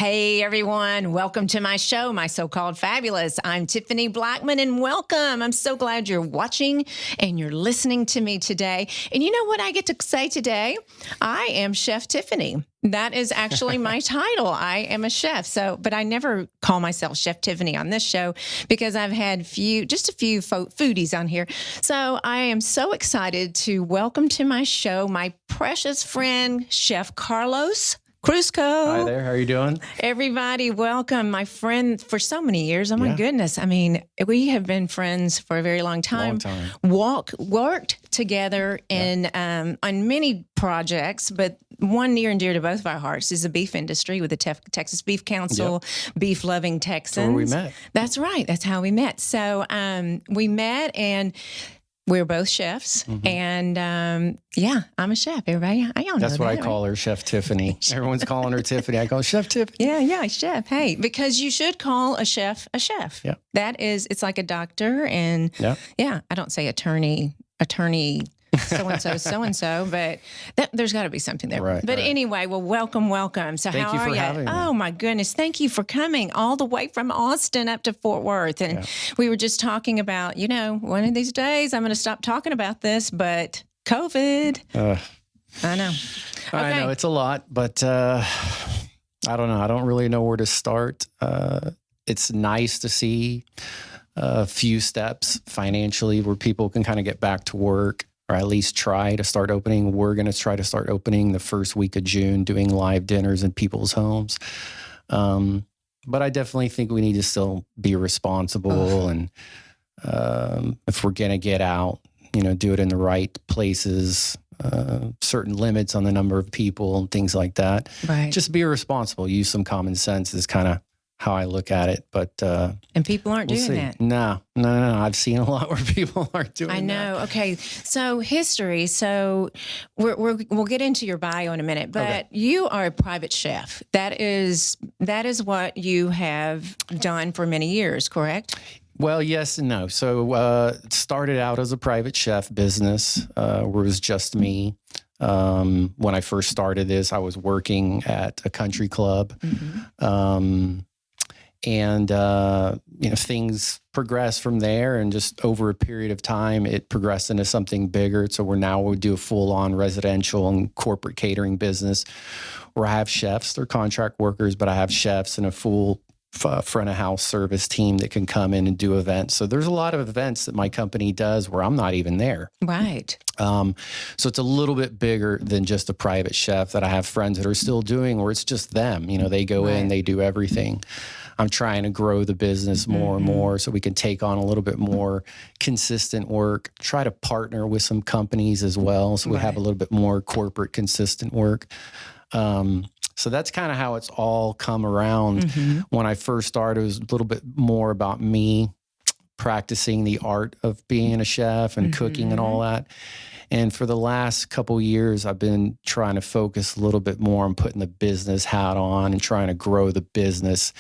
Hey everyone, welcome to my show, My So-Called Fabulous. I'm Tiffany Blackman and welcome. I'm so glad you're watching and you're listening to me today. And you know what I get to say today? I am Chef Tiffany. That is actually my title. I am a chef. But I never call myself Chef Tiffany on this show because I've had just a few foodies on here. So I am so excited to welcome to my show my precious friend, Chef Carlos Crusco. Hi there. How are you doing? Everybody, welcome. My friend for so many years. Oh, my goodness. I mean, we have been friends for a very long time. Worked together on many projects, but one near and dear to both of our hearts is the beef industry with the Texas Beef Council, beef-loving Texans. That's where we met. That's right. That's how we met. So we met and we're both chefs, and I'm a chef. Everybody, I don't know. That's what I call her, Chef Tiffany. Everyone's calling her Tiffany. I call her Chef Tiffany. Yeah, chef. Hey, because you should call a chef a chef. Yeah, it's like a doctor, and I don't say attorney. So-and-so, but there's got to be something there. Right, but anyway, well, welcome. So Thank how you are for you? having me. Oh, my goodness. Thank you for coming all the way from Austin up to Fort Worth. And we were just talking about, one of these days I'm going to stop talking about this, but COVID. I know. Okay. I know it's a lot, but I don't know. I don't really know where to start. It's nice to see a few steps financially where people can kind of get back to work, or at least try to start opening. We're going to try to start opening the first week of June, doing live dinners in people's homes. But I definitely think we need to still be responsible. And if we're going to get out, do it in the right places, certain limits on the number of people and things like that. Right. Just be responsible. Use some common sense is kind of how I look at it, but and people aren't doing that. No. I've seen a lot where people aren't doing that. I know. Okay, so history. So we'll get into your bio in a minute, but you are a private chef. That is what you have done for many years, correct? Well, yes and no. So it started out as a private chef business where it was just me. When I first started this, I was working at a country club. And, things progressed from there, and just over a period of time, it progressed into something bigger. So we do a full-on residential and corporate catering business where I have chefs. They're contract workers, but I have chefs and a full front of house service team that can come in and do events. So there's a lot of events that my company does where I'm not even there. Right. So it's a little bit bigger than just a private chef that I have friends that are still doing, or it's just them. They go in, they do everything. I'm trying to grow the business more and more so we can take on a little bit more consistent work, try to partner with some companies as well. So we have a little bit more corporate consistent work. So that's kind of how it's all come around. When I first started, it was a little bit more about me practicing the art of being a chef and cooking and all that. And for the last couple of years, I've been trying to focus a little bit more on putting the business hat on and trying to grow the business,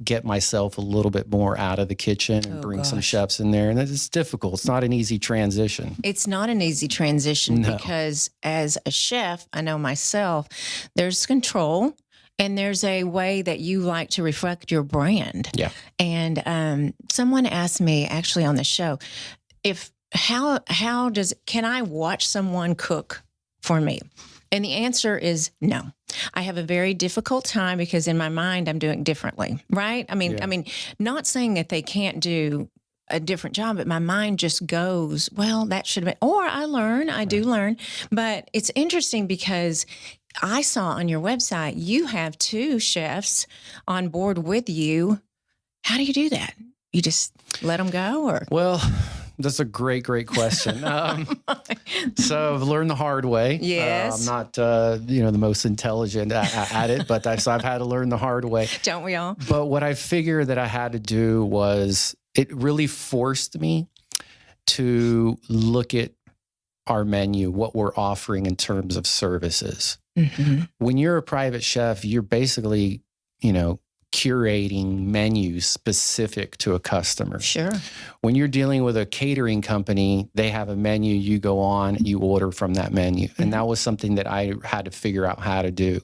get myself a little bit more out of the kitchen and bring some chefs in there. And it's difficult. It's not an easy transition. It's not an easy transition because as a chef, I know myself, there's control and there's a way that you like to reflect your brand. Yeah. And someone asked me actually on the show, can I watch someone cook for me? And the answer is no. I have a very difficult time because in my mind, I'm doing it differently, right? I mean, not saying that they can't do a different job, but my mind just goes, well, that should have been, or I do learn. But it's interesting because I saw on your website, you have 2 chefs on board with you. How do you do that? You just let them go or? Well, that's a great question. So I've learned the hard way. Yes. I'm not, the most intelligent at it, but so I've had to learn the hard way. Don't we all? But what I figured that I had to do was it really forced me to look at our menu, what we're offering in terms of services. When you're a private chef, you're basically, curating menus specific to a customer. Sure. When you're dealing with a catering company, they have a menu, you go on, you order from that menu. And that was something that I had to figure out how to do.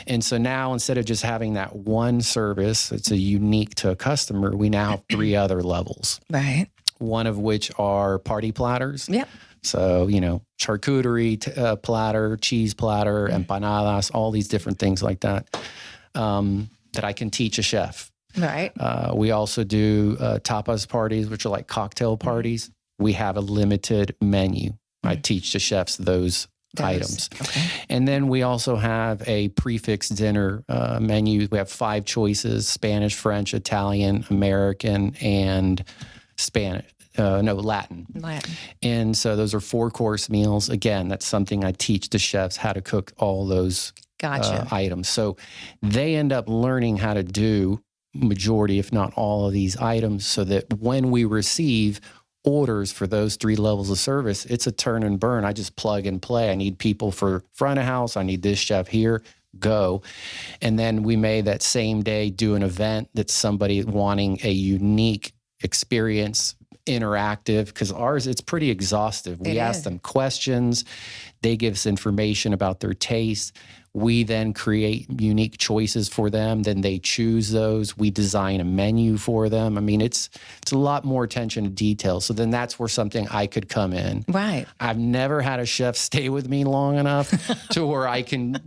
And so now instead of just having that one service that's a unique to a customer, we now have 3 other levels. Right. One of which are party platters. Yep. So, charcuterie platter, cheese platter, empanadas, all these different things like that, that I can teach a chef. Right. We also do tapas parties, which are like cocktail parties. We have a limited menu. I teach the chefs those items. Okay. And then we also have a prefix dinner menu. We have 5 choices: Spanish, French, Italian, American, and Latin. And so those are 4-course meals. Again, that's something I teach the chefs, how to cook all those items. So they end up learning how to do majority, if not all of these items, so that when we receive orders for those 3 levels of service, it's a turn and burn. I just plug and play. I need people for front of house. I need this chef here. Go. And then we may that same day do an event that's somebody wanting a unique experience, interactive, because ours, it's pretty exhaustive. We ask them questions. They give us information about their taste. We then create unique choices for them. Then they choose those. We design a menu for them. I mean, it's a lot more attention to detail. So then that's where something I could come in. Right. I've never had a chef stay with me long enough to where I can,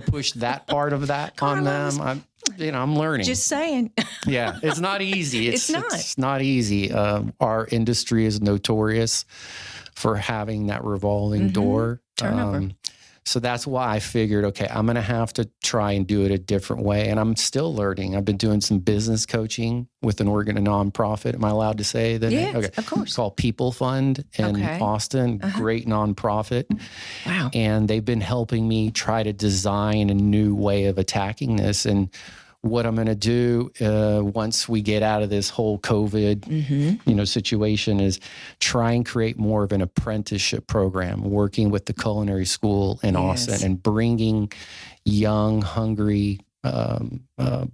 push that part of that on them. I'm learning. Just saying. Yeah, it's not easy. It's not. It's not easy. Our industry is notorious for having that revolving door. Turnover. So that's why I figured, okay, I'm going to have to try and do it a different way. And I'm still learning. I've been doing some business coaching with a nonprofit. Am I allowed to say that? Yes, okay. of course. It's called People Fund in Austin. Great nonprofit. Wow. And they've been helping me try to design a new way of attacking this. And what I'm going to do once we get out of this whole COVID, situation is try and create more of an apprenticeship program, working with the culinary school in Austin and bringing young, hungry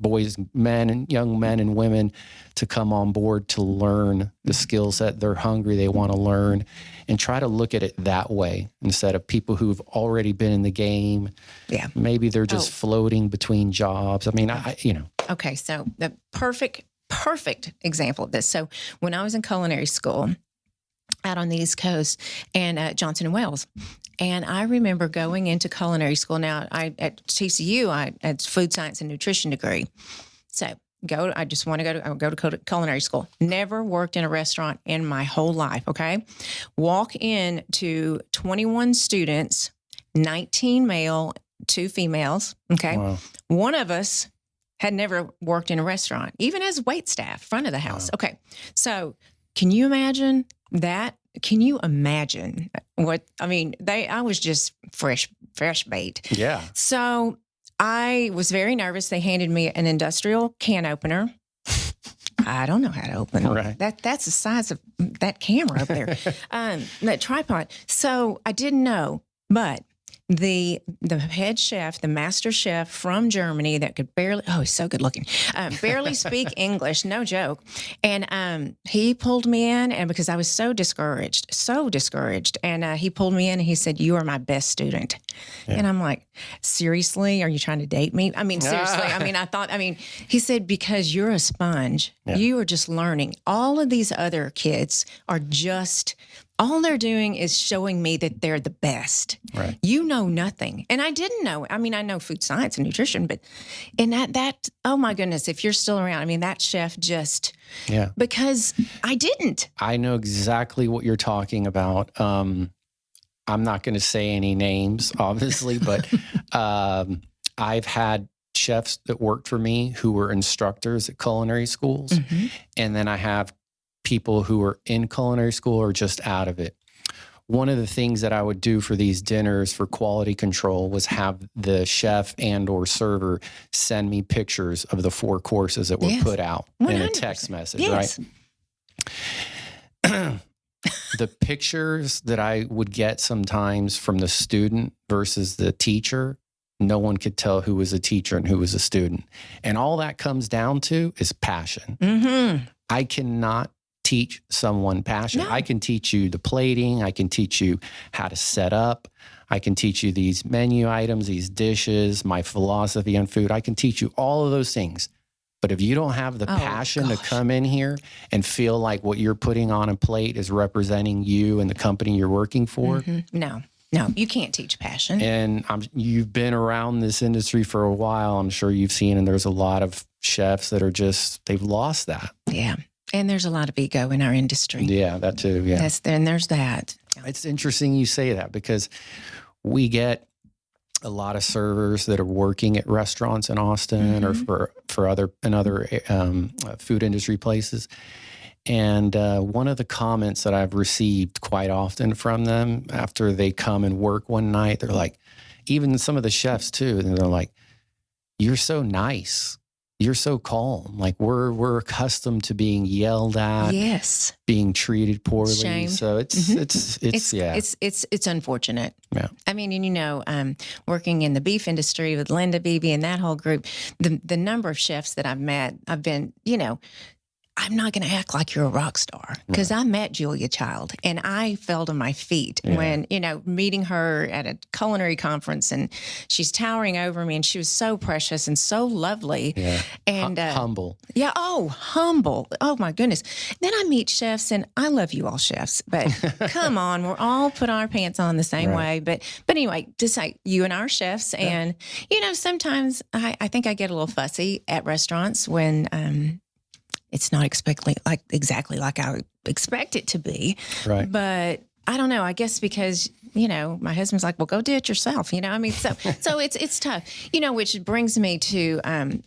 boys, young men and women to come on board to learn the skill set. They're hungry, they want to learn, and try to look at it that way instead of people who've already been in the game. Yeah. Maybe they're just floating between jobs. I mean, Okay, so the perfect example of this. So when I was in culinary school out on the East Coast and at Johnson & Wales, and I remember going into culinary school. Now, at TCU, I had food science and nutrition degree. So I just want to go to culinary school. Never worked in a restaurant in my whole life, okay? Walk in to 21 students, 19 male, 2 females, okay? Wow. One of us had never worked in a restaurant, even as wait staff, front of the house. Wow. Okay, so can you imagine that? Can you imagine I was just fresh bait. Yeah. So I was very nervous. They handed me an industrial can opener. I don't know how to open it. Right. That's the size of that camera up there, that tripod. So I didn't know, but the head chef, the master chef from Germany that could he's so good looking, barely speak English, no joke. And he pulled me in, and because I was so discouraged, and he pulled me in and he said, "You are my best student." Yeah. And I'm like, "Seriously? Are you trying to date me?" I mean, seriously. He said, "Because you're a sponge. Yeah. You are just learning. All of these other kids are just... all they're doing is showing me that they're the best. Right. You know nothing." And I didn't know. I mean, I know food science and nutrition, but that oh my goodness, if you're still around, that chef just, because I didn't. I know exactly what you're talking about. I'm not going to say any names, obviously, but I've had chefs that worked for me who were instructors at culinary schools. Mm-hmm. And then I have people who are in culinary school or just out of it. One of the things that I would do for these dinners for quality control was have the chef and or server send me pictures of the 4 courses that were put out 100%. In a text message, right? The pictures that I would get sometimes from the student versus the teacher, no one could tell who was a teacher and who was a student. And all that comes down to is passion. Mm-hmm. I cannot teach someone passion. No. I can teach you the plating. I can teach you how to set up. I can teach you these menu items, these dishes, my philosophy on food. I can teach you all of those things. But if you don't have the passion to come in here and feel like what you're putting on a plate is representing you and the company you're working for, No, you can't teach passion. And you've been around this industry for a while. I'm sure you've seen, and there's a lot of chefs that are they've lost that. Yeah. And there's a lot of ego in our industry. Yeah, that too. Yeah. And there's that. It's interesting you say that because we get a lot of servers that are working at restaurants in Austin or for other food industry places. And one of the comments that I've received quite often from them after they come and work one night, they're like, even some of the chefs too, and they're like, "You're so nice. You're so calm. Like we're accustomed to being yelled at, yes, being treated poorly. Shamed. So it's unfortunate. Yeah. I mean, and working in the beef industry with Linda Beebe and that whole group, the number of chefs that I've met, I've been, I'm not going to act like you're a rock star because I met Julia Child and I fell to my feet when, meeting her at a culinary conference, and she's towering over me and she was so precious and so lovely and humble. Yeah. Oh, humble. Oh my goodness. Then I meet chefs, and I love you all chefs, but come on, we're all put our pants on the same way. But anyway, just like you and our chefs, and, sometimes I think I get a little fussy at restaurants when, it's not exactly like I would expect it to be. Right. But I don't know. I guess because, my husband's like, well, go do it yourself. So it's tough, which brings me to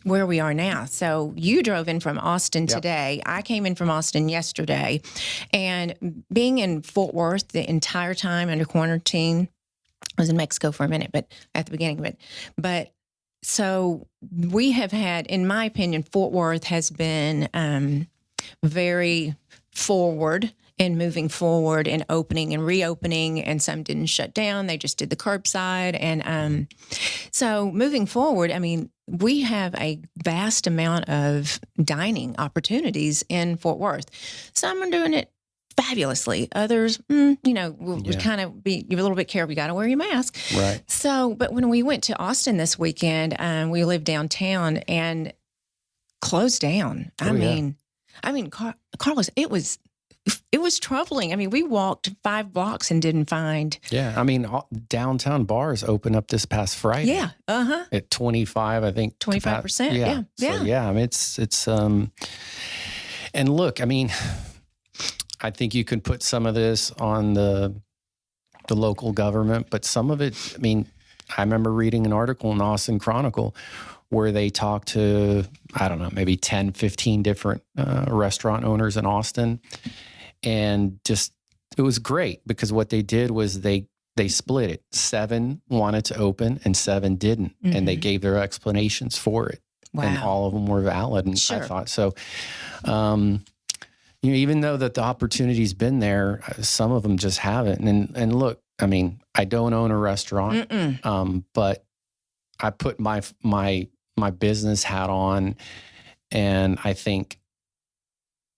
where we are now. So you drove in from Austin today. I came in from Austin yesterday. And being in Fort Worth the entire time under quarantine, I was in Mexico for a minute, but at the beginning, but so we have had, in my opinion, Fort Worth has been very forward in moving forward and opening and reopening, and some didn't shut down. They just did the curbside. And so moving forward, I mean, we have a vast amount of dining opportunities in Fort Worth. Some are doing it fabulously. Others, would kind of be a little bit careful. You got to wear your mask. Right. So, but when we went to Austin this weekend, we lived downtown and closed down. I mean, Carlos, it was troubling. I mean, we walked 5 blocks and didn't find. Yeah. I mean, downtown bars opened up this past Friday. Yeah. At 25, I think. 25%. Yeah. So, yeah. I mean, it's and look, I mean, I think you can put some of this on the local government, but some of it, I mean, I remember reading an article in the Austin Chronicle where they talked to, I don't know, maybe 10, 15 different restaurant owners in Austin. And just, it was great because what they did was they split it. 7 wanted to open and 7 didn't. And they gave their explanations for it. Wow. And all of them were valid. And I thought so. Even though that the opportunity's been there, some of them just haven't. And look, I mean, I don't own a restaurant, but I put my business hat on, and I think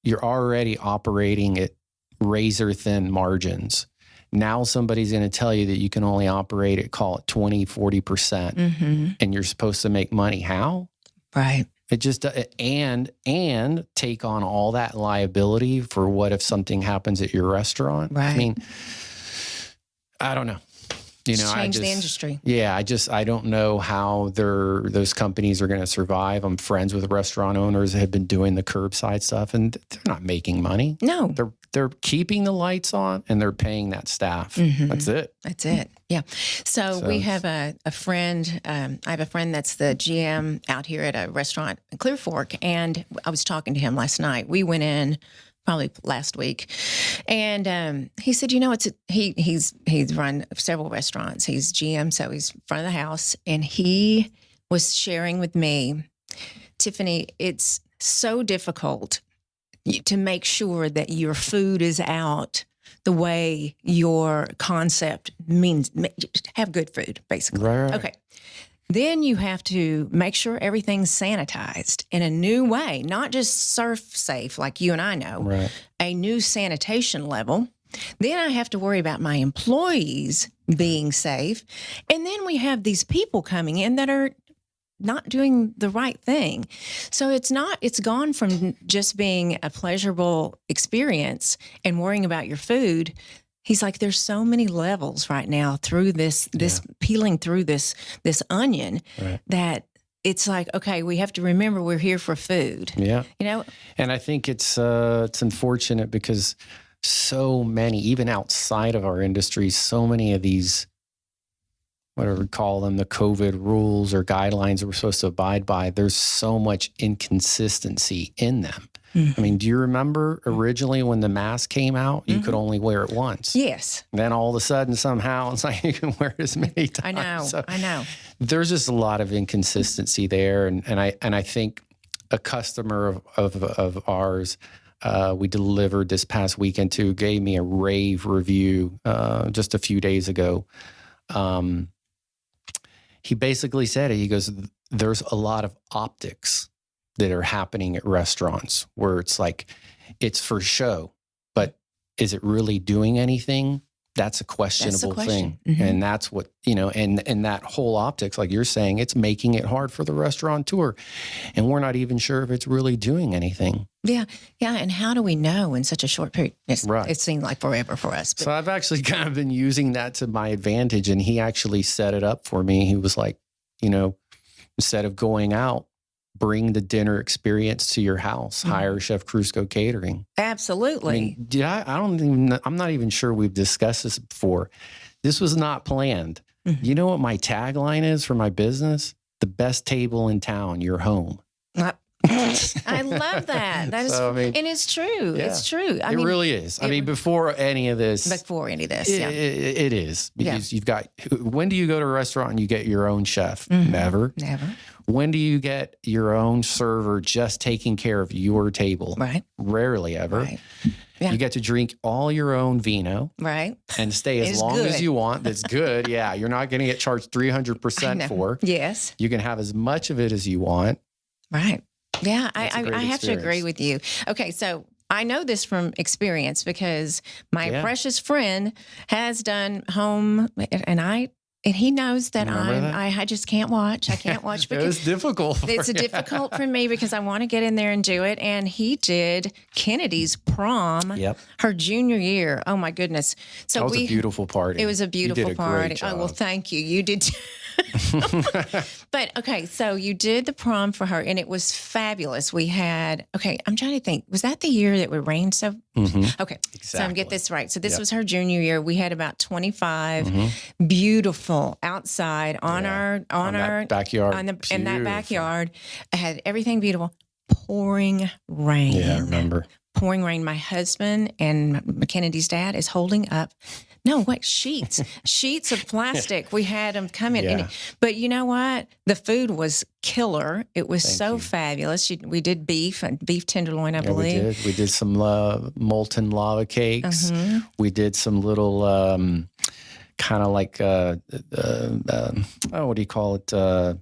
you're already operating at razor thin margins. Now somebody's going to tell you that you can only operate at, call it 20, 40%, and you're supposed to make money. How? Right. It just, and take on all that liability for what if something happens at your restaurant. Right. I mean, I don't know. Change the industry. Yeah, I don't know how those companies are going to survive. I'm friends with restaurant owners that have been doing the curbside stuff, and they're not making money. No, they're keeping the lights on and they're paying that staff. That's it. That's it. Yeah. So we have a friend. I have a friend that's the GM out here at a restaurant in Clear Fork, and I was talking to him last night. We went in probably last week, and he said, he's run several restaurants. He's GM, so he's front of the house, and he was sharing with me, Tiffany, it's so difficult to make sure that your food is out the way your concept means. Have good food, basically. Right. Okay. Then you have to make sure everything's sanitized in a new way, not just surf safe like you and I know, Right. a new sanitation level. Then I have to worry about my employees being safe. And then we have these people coming in that are not doing the right thing. So it's gone from just being a pleasurable experience and worrying about your food. He's like, there's so many levels right now through this peeling through this onion that it's like, okay, we have to remember we're here for food. Yeah. You know? And I think it's unfortunate because so many, even outside of our industry, so many of these, whatever we call them, the COVID rules or guidelines that we're supposed to abide by, there's so much inconsistency in them. I mean, do you remember originally when the mask came out, you could only wear it once? Yes. And then all of a sudden, somehow, it's like you can wear it as many times. I know. There's just a lot of inconsistency there. And I think a customer of ours, we delivered this past weekend to, gave me a rave review just a few days ago. He basically said it. He goes, there's a lot of optics that are happening at restaurants where it's like, it's for show, but is it really doing anything? That's a questionable thing. Mm-hmm. And that's what, and that whole optics, like you're saying, it's making it hard for the restaurateur. And we're not even sure if it's really doing anything. Yeah. Yeah. And how do we know in such a short period? Right. It seemed like forever for us. But. So I've actually kind of been using that to my advantage. And he actually set it up for me. He was like, instead of going out, bring the dinner experience to your house, hire Chef Crusco Catering. Absolutely. I mean, I'm not even sure we've discussed this before. This was not planned. Mm-hmm. You know what my tagline is for my business? The best table in town, your home. I love that. That is, and it's true. Yeah. It's true. It really is. I mean, before any of this, it is, because you've got, when do you go to a restaurant and you get your own chef? Mm-hmm. Never. When do you get your own server just taking care of your table? Right. Rarely ever. Right. Yeah. You get to drink all your own vino. Right. And stay as long as you want. That's good. Yeah. You're not going to get charged 300% for. Yes. You can have as much of it as you want. Right. Yeah. I have to experience. agree with you. Okay. So I know this from experience because my precious friend has done home, and he knows that I just can't watch. I can't watch because it's difficult. It's difficult for me because I want to get in there and do it. And he did Kennedy's prom, her junior year. Oh my goodness! So that was a beautiful party. It was a beautiful you did a party. Great job. Oh well, thank you. You did. But okay, so you did the prom for her, and it was fabulous. We had I'm trying to think. Was that the year that it rained so? Mm-hmm. Okay, exactly. So I'm get this right. So this was her junior year. We had about 25 beautiful outside on our backyard in that backyard. I had everything beautiful. Pouring rain. Yeah, I remember. Pouring rain. My husband and Kennedy's dad is holding up. No, wait, sheets of plastic. We had them come in. Yeah. But you know what? The food was killer. It was fabulous. We did beef tenderloin, I believe. We did some molten lava cakes. Mm-hmm. We did some little kind of like, what do you call it?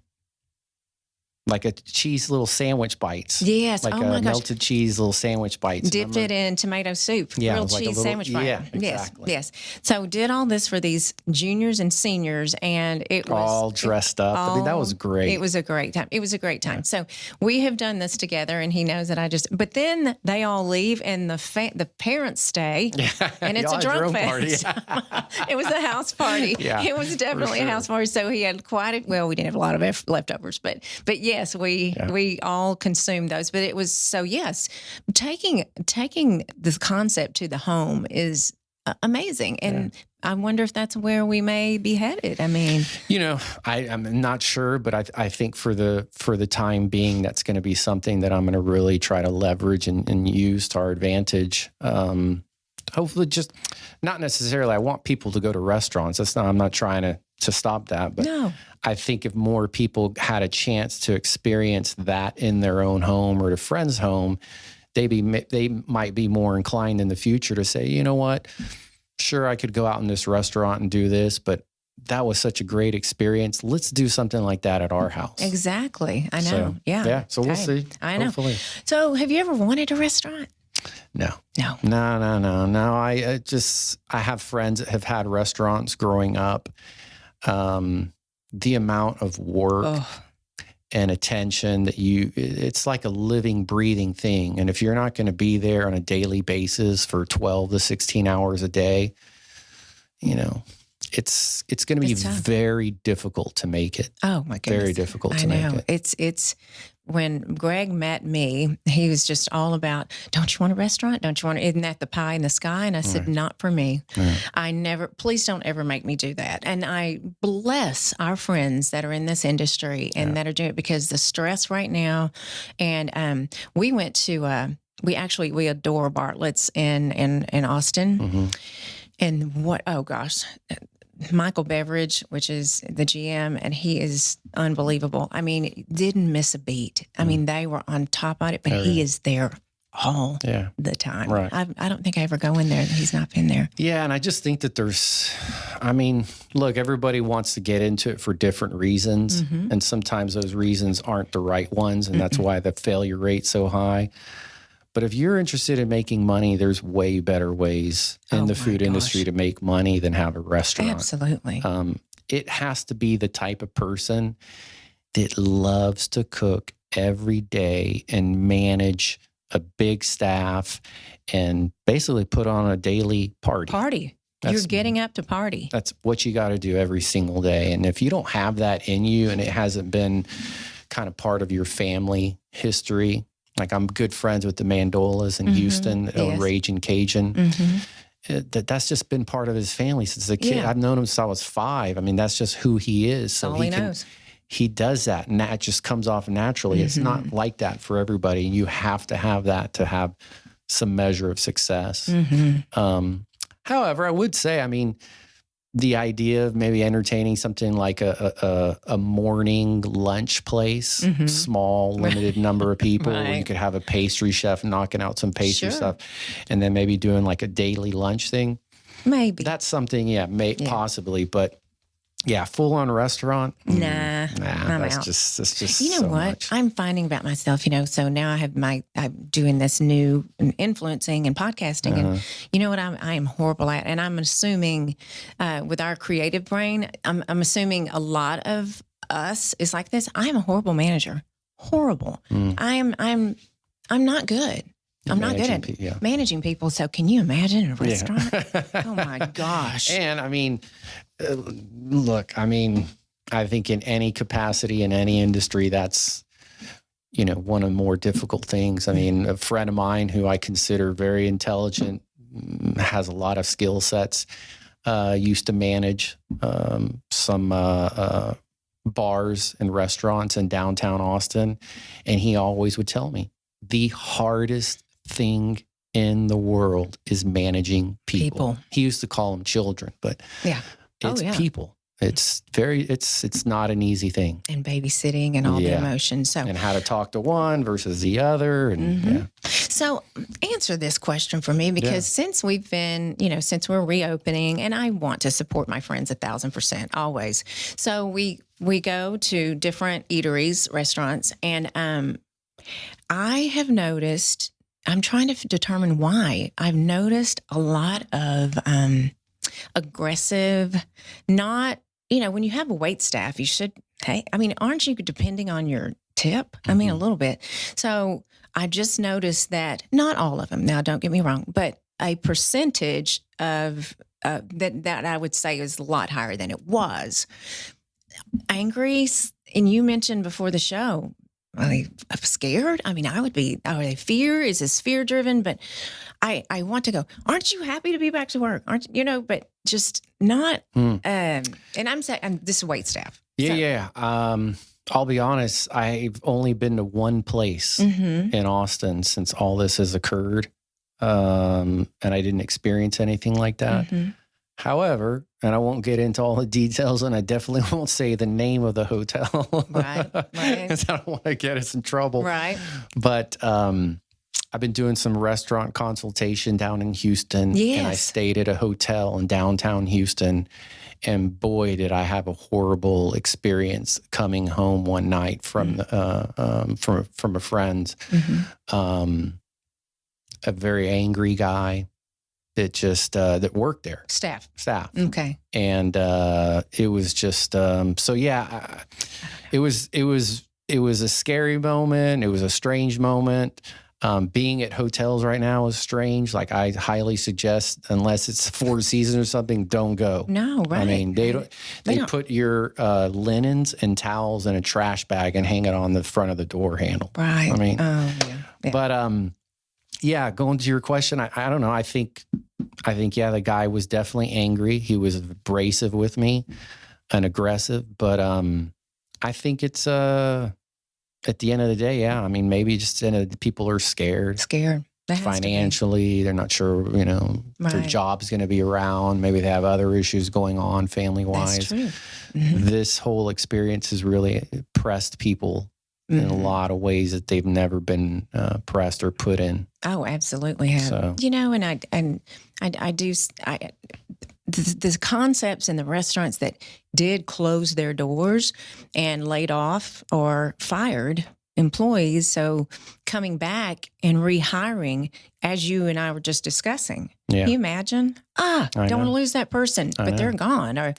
Like a cheese little sandwich bites. Yes. Like melted cheese little sandwich bites. Dipped it in tomato soup. Yeah. Grilled cheese sandwich bite. Yeah, exactly. Yes. So did all this for these juniors and seniors, and it was all dressed up. I mean, that was great. It was a great time. Yeah. So we have done this together, and he knows that but then they all leave, and the parents stay, and it's a drunk fest. It was a house party. Yeah, it was definitely a house party. So he had we didn't have a lot of leftovers, but yes, we all consumed those. But it was taking this concept to the home is amazing, and I wonder if that's where we may be headed. I mean, I'm not sure, but I think for the time being, that's going to be something that I'm going to really try to leverage and use to our advantage. Hopefully, just not necessarily. I want people to go to restaurants. I'm not trying to stop that, but no. I think if more people had a chance to experience that in their own home or at a friend's home, they might be more inclined in the future to say, you know what, sure, I could go out in this restaurant and do this, but that was such a great experience. Let's do something like that at our house. Exactly. I know. So, yeah. So we'll see. I know. Hopefully. So have you ever wanted a restaurant? No. No. I have friends that have had restaurants growing up. The amount of work and attention that it's like a living, breathing thing. And if you're not going to be there on a daily basis for 12 to 16 hours a day, it's going to be very difficult to make it. Oh my goodness. Very difficult to make it. It's when Greg met me, he was just all about, don't you want a restaurant? Isn't that the pie in the sky? And I said, not for me. Please don't ever make me do that. And I bless our friends that are in this industry and that are doing it, because the stress right now. And we went to, we adore Bartlett's in Austin. Mm-hmm. And Michael Beveridge, which is the GM, and he is unbelievable. I mean, didn't miss a beat. I mean, they were on top of it, but he is there all the time. Right. I don't think I ever go in there that he's not been there. Yeah, and I just think that look, everybody wants to get into it for different reasons, and sometimes those reasons aren't the right ones, and that's why the failure rate's so high. But if you're interested in making money, there's way better ways in the food industry to make money than have a restaurant. Absolutely. It has to be the type of person that loves to cook every day and manage a big staff and basically put on a daily party. You're getting up to party. That's what you got to do every single day. And if you don't have that in you and it hasn't been kind of part of your family history, like I'm good friends with the Mandolas in Houston, Raging Cajun. That's just been part of his family since a kid. I've known him since I was 5. I mean, that's just who he is. So all he knows. He does that, and that just comes off naturally. It's not like that for everybody. You have to have that to have some measure of success. However, I would say, the idea of maybe entertaining something like a morning lunch place, small, limited number of people, where you could have a pastry chef knocking out some pastry stuff, and then maybe doing like a daily lunch thing. Maybe. That's something, possibly. But full-on restaurant? I'm that's out. That's just you know so what? much. I'm finding about myself, so now I'm doing this new influencing and podcasting. And you know what I am horrible at? And I'm assuming with our creative brain, I'm assuming a lot of us is like this. I am a horrible manager. Horrible. I'm not good. I'm not good at managing people. So can you imagine a restaurant? Oh my gosh. And look, I think in any capacity, in any industry, that's, one of the more difficult things. A friend of mine who I consider very intelligent, has a lot of skill sets, used to manage some bars and restaurants in downtown Austin. And he always would tell me, the hardest thing in the world is managing people. He used to call them children, but it's people. It's not an easy thing. And babysitting and all the emotions. So, and how to talk to one versus the other. And So answer this question for me, because since we've been, since we're reopening, and I want to support my friends 1,000%, always. So we go to different eateries, restaurants, and I have noticed, I'm trying to determine why. I've noticed a lot of aggressive, not, when you have a wait staff, you should, aren't you depending on your tip? A little bit. So I just noticed that not all of them, now don't get me wrong, but a percentage of that I would say is a lot higher than it was. Angry, and you mentioned before the show, are they scared? I would be, are they fear? Is this fear driven? But I want to go, aren't you happy to be back to work? Aren't you, but just not, and I'm saying, this is wait staff. I'll be honest, I've only been to one place in Austin since all this has occurred. And I didn't experience anything like that. However, and I won't get into all the details, and I definitely won't say the name of the hotel. Right. Because I don't want to get us in trouble. Right. But I've been doing some restaurant consultation down in Houston. Yes. And I stayed at a hotel in downtown Houston. And boy, did I have a horrible experience coming home one night from from a friend, a very angry guy that just that worked there. Staff. Okay. And it was just so yeah. It was a scary moment. It was a strange moment. Being at hotels right now is strange. Like I highly suggest, unless it's Four Seasons or something, don't go. No, right. I mean, they put your linens and towels in a trash bag and hang it on the front of the door handle. Right. I mean, yeah. But yeah, going to your question, I don't know. I think yeah, the guy was definitely angry. He was abrasive with me and aggressive, but I think it's at the end of the day, yeah. I mean, maybe just people are scared. Financially. They're not sure, their job's going to be around. Maybe they have other issues going on family-wise. That's true. This whole experience has really pressed people in a lot of ways that they've never been pressed or put in. Oh, absolutely have. So. And I do. The concepts in the restaurants that did close their doors and laid off or fired employees, so coming back and rehiring, as you and I were just discussing. Yeah. Can you imagine? Don't want to lose that person, but they're gone, or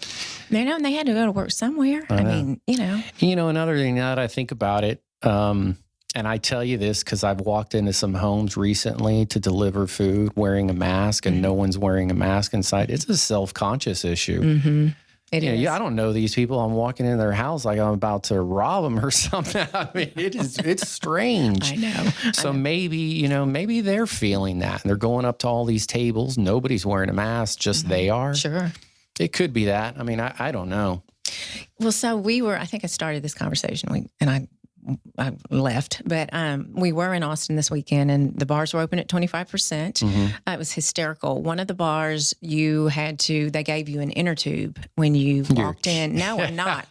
and they had to go to work somewhere. I mean, another thing now that I think about it, and I tell you this because I've walked into some homes recently to deliver food wearing a mask, and no one's wearing a mask inside. It's a self-conscious issue. It is. Yeah, I don't know these people. I'm walking in their house like I'm about to rob them or something. I mean, it's strange. I know. So maybe they're feeling that. And they're going up to all these tables. Nobody's wearing a mask, just they are. Sure. It could be that. I mean, I don't know. Well, so I think I started this conversation and I left, but we were in Austin this weekend, and the bars were open at 25%. It was hysterical. One of the bars, they gave you an inner tube when you walked in. No, I'm not.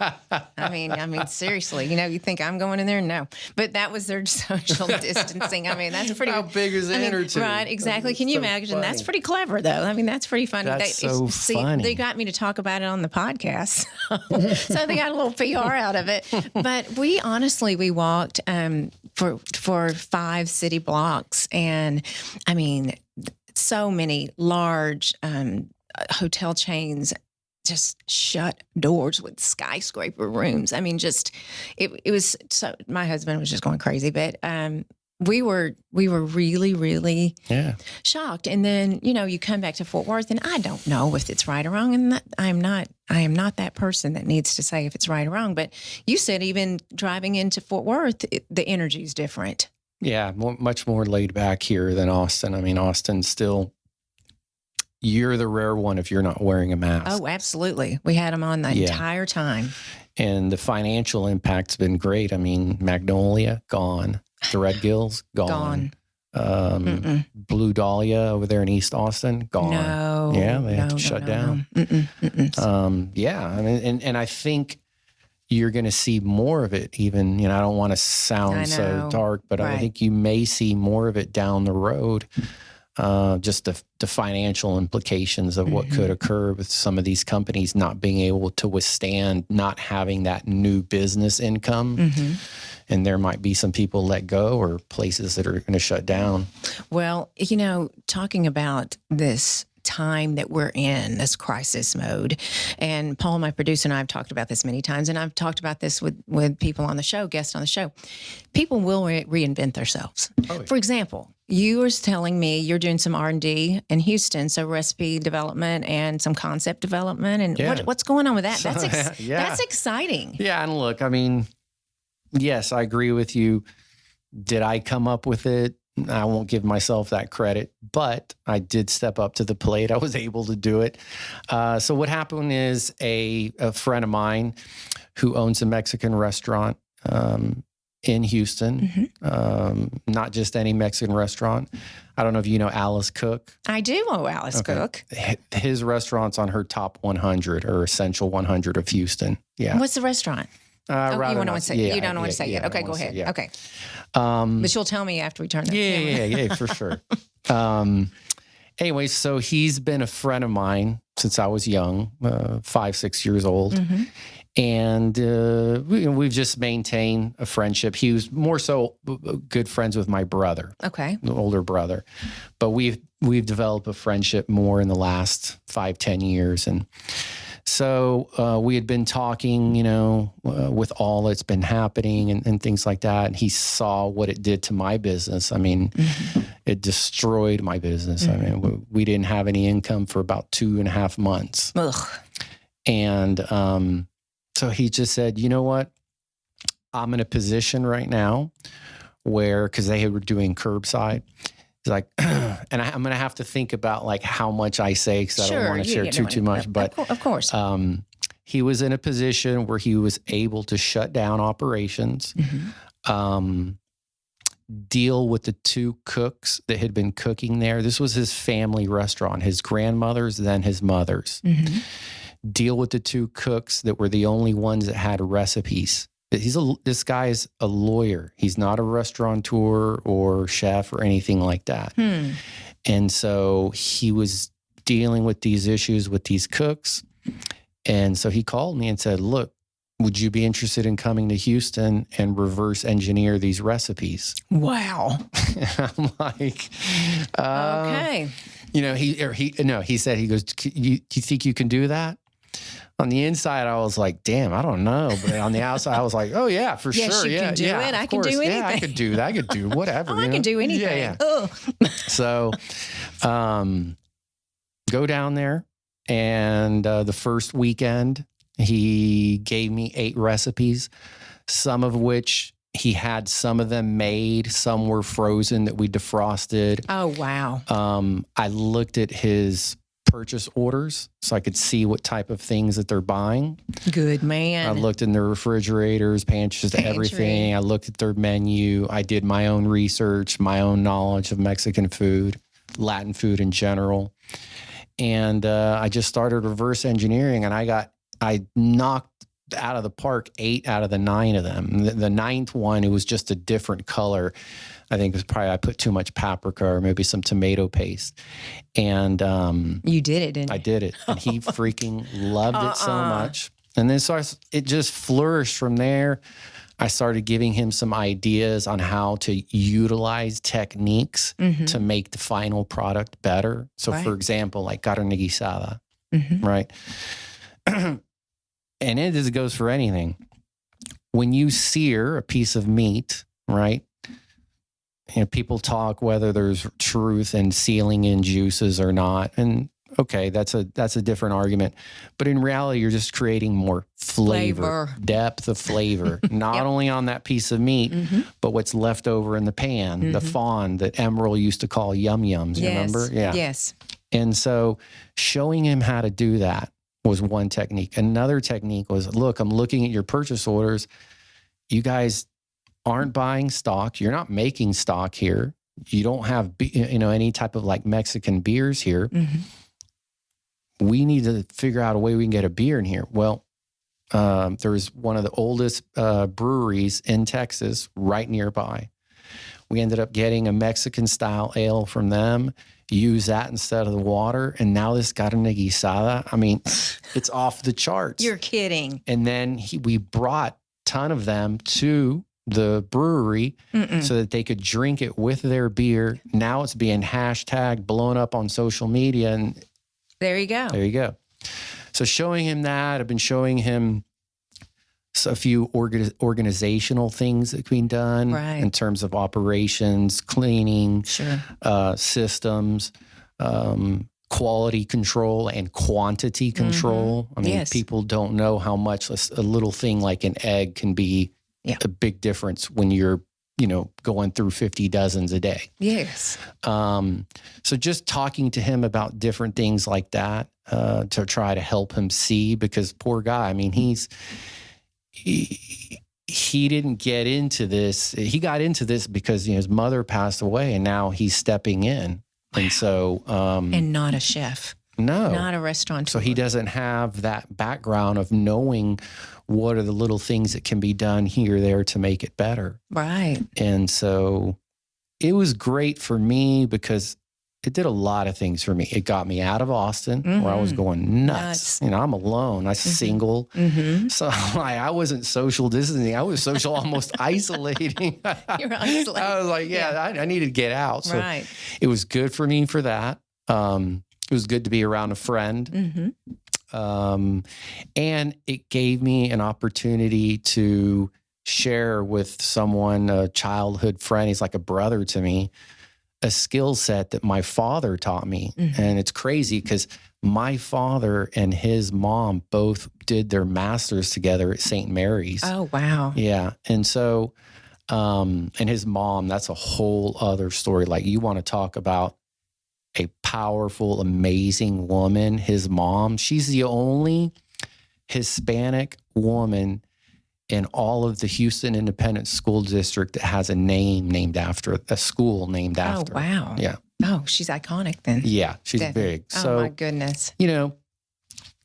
I mean, seriously, you think I'm going in there? No, but that was their social distancing. I mean, that's pretty. How big is the inner tube? Right, exactly. Can you imagine? Funny. That's pretty clever, though. I mean, that's pretty funny. That's so funny. They got me to talk about it on the podcast, so they got a little PR out of it. But we walked for 5 city blocks, and I mean, so many large hotel chains just shut doors with skyscraper rooms. I mean, it was so. My husband was just going crazy, but we were really, really shocked. And then you come back to Fort Worth, and I don't know if it's right or wrong, and I am not that person that needs to say if it's right or wrong. But you said even driving into Fort Worth, the energy is different. Yeah, much more laid back here than Austin. I mean, Austin's still. You're the rare one if you're not wearing a mask. Oh, absolutely. We had them on the entire time. And the financial impact's been great. I mean, Magnolia, gone. Thread Gills, gone. Blue Dahlia over there in East Austin, gone. No. Yeah, they had to shut down. Yeah, I mean, and I think you're going to see more of it even, I don't want to sound so dark, but I think you may see more of it down the road. Just the financial implications of what could occur with some of these companies not being able to withstand not having that new business income. And there might be some people let go or places that are going to shut down. Well, talking about this time that we're in, this crisis mode, and Paul, my producer, and I have talked about this many times, and I've talked about this with people on the show, guests on the show. People will reinvent themselves. Oh, yeah. For example, you were telling me you're doing some R&D in Houston, so recipe development and some concept development, and what's going on with that? That's exciting. Yeah, and look, I mean, yes, I agree with you. Did I come up with it? I won't give myself that credit, but I did step up to the plate. I was able to do it. So what happened is a friend of mine who owns a Mexican restaurant in Houston, not just any Mexican restaurant. I don't know if you know Alice Cook. I do know Alice Cook. His restaurant's on her top 100 or essential 100 of Houston. Yeah. What's the restaurant? You don't want to say yet. Okay, go ahead. Okay. But you'll tell me after we turn the camera. Yeah, for sure. Anyway, so he's been a friend of mine since I was young, 5, 6 years old. Mm-hmm. And we've just maintained a friendship. He was more so good friends with my brother, Okay. the older brother. But we've developed a friendship more in the last 5, 10 years. And so we had been talking, with all that's been happening and things like that. And he saw what it did to my business. I mean, it destroyed my business. I mean, we didn't have any income for about 2.5 months. Ugh. And so he just said, you know what? I'm in a position right now where, because they were doing curbside, he's like, and I'm going to have to think about like how much I say, because I don't want to share too much. But of course, he was in a position where he was able to shut down operations, deal with the 2 cooks that had been cooking there. This was his family restaurant, his grandmother's, then his mother's. Deal with the 2 cooks that were the only ones that had recipes. This guy's a lawyer. He's not a restaurateur or chef or anything like that. And so he was dealing with these issues with these cooks. And so he called me and said, look, would you be interested in coming to Houston and reverse engineer these recipes? Wow. I'm like, Okay. He said, he goes, you think you can do that? On the inside, I was like, damn, I don't know. But on the outside, I was like, oh, yeah, for yes, sure. You Yeah, can do yeah, it. I can do anything. Yeah, I could do that. I could do whatever. I can do anything. Yeah, yeah. So go down there. And the first weekend, he gave me 8 recipes, some of which he had some of them made. Some were frozen that we defrosted. Oh, wow. I looked at his purchase orders so I could see what type of things that they're buying. Good man. I looked in their refrigerators, pantries, everything. I looked at their menu. I did my own research, my own knowledge of Mexican food, Latin food in general. And I just started reverse engineering, and I knocked out of the park 8 out of the 9 of them. The 9th one, it was just a different color. I think it was probably I put too much paprika or maybe some tomato paste. And you did it, didn't you? I did it. And he freaking loved it so much. And then so it just flourished from there. I started giving him some ideas on how to utilize techniques to make the final product better. So for example, like carne guisada, right? And it goes for anything. When you sear a piece of meat, right? People talk whether there's truth in sealing in juices or not. And okay, that's a different argument. But in reality, you're just creating more flavor. Depth of flavor, not only on that piece of meat, but what's left over in the pan, the fond that Emerald used to call yum-yums, remember? Yeah. Yes. And so showing him how to do that was one technique. Another technique was, look, I'm looking at your purchase orders. You guys aren't buying stock. You're not making stock here. You don't have, any type of like Mexican beers here. We need to figure out a way we can get a beer in here. Well, there's one of the oldest breweries in Texas right nearby. We ended up getting a Mexican style ale from them, use that instead of the water. And now this carne guisada, I mean, it's off the charts. You're kidding. And then we brought a ton of them to the brewery so that they could drink it with their beer. Now it's being hashtagged, blown up on social media. And there you go. There you go. So showing him that, I've been showing him a few organizational things that can be done in terms of operations, cleaning, systems, quality control and quantity control. I mean, people don't know how much a little thing like an egg can be a big difference when you're, going through 50 dozens a day. Yes. So just talking to him about different things like that to try to help him see, because poor guy, I mean, he didn't get into this. He got into this because his mother passed away and now he's stepping in. Wow. And so, and not a chef. No, not a restaurateur. So he doesn't have that background of knowing what are the little things that can be done here or there to make it better. Right. And so it was great for me because it did a lot of things for me. It got me out of Austin where I was going nuts. You know, I'm alone. I'm single. So I wasn't social distancing. I was social almost isolating. You're isolating. I was like, I needed to get out. So it was good for me for that. It was good to be around a friend. And it gave me an opportunity to share with someone, a childhood friend. He's like a brother to me, a skill set that my father taught me. And it's crazy because my father and his mom both did their masters together at St. Mary's. Oh, wow. Yeah. And so, and his mom, that's a whole other story. Like, you want to talk about a powerful, amazing woman. His mom, she's the only Hispanic woman in all of the Houston Independent School District that has a name named after, a school named after. Oh, wow. Yeah. Oh, she's iconic then. Yeah, she's big. So, oh, my goodness. You know,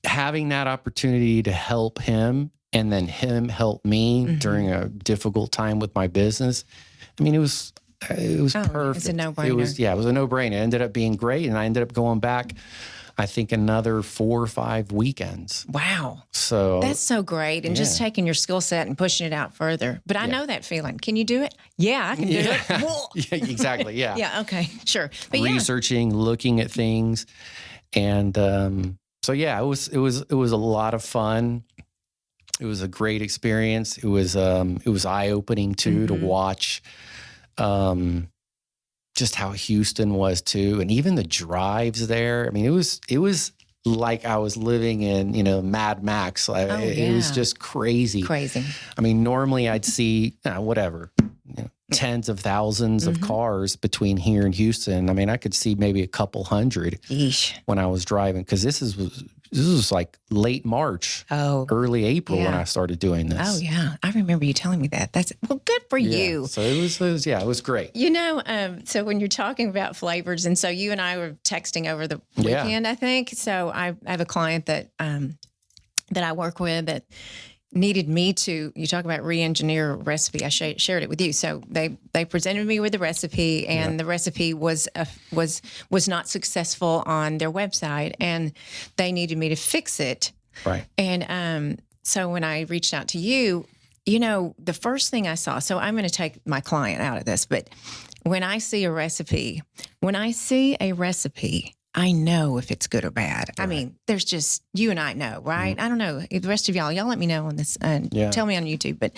having that opportunity to help him and then him help me during a difficult time with my business, I mean, it was perfect. It's a no-brainer. It was a no-brainer. It ended up being great, and I ended up going back, I think, another 4 or 5 weekends. Wow. So that's so great. And just taking your skill set and pushing it out further. But I know that feeling. Can you do it? Yeah, I can do it. Yeah, exactly. Yeah. Yeah. Okay. Sure. But researching, looking at things. And so, yeah, it was a lot of fun. It was a great experience. It was eye-opening too, to watch just how Houston was too. And even the drives there. I mean, it was like I was living in, you know, Mad Max. It was just crazy. Crazy. I mean, normally I'd see whatever, tens of thousands of cars between here and Houston. I mean, I could see maybe a couple hundred when I was driving, because this was like late March, early April when I started doing this. Oh yeah, I remember you telling me that. That's good for you. So it was great. You know, so when you're talking about flavors, and so you and I were texting over the weekend, I think. So I have a client that I work with that needed me to, you talk about re-engineer a recipe. I shared it with you. So they presented me with the recipe, and the recipe was not successful on their website, and they needed me to fix it. Right. And so when I reached out to you, you know, the first thing I saw, so I'm going to take my client out of this, but when I see a recipe, I know if it's good or bad. Right. I mean, there's just, you and I know, right? I don't know. The rest of y'all let me know on this. Tell me on YouTube, but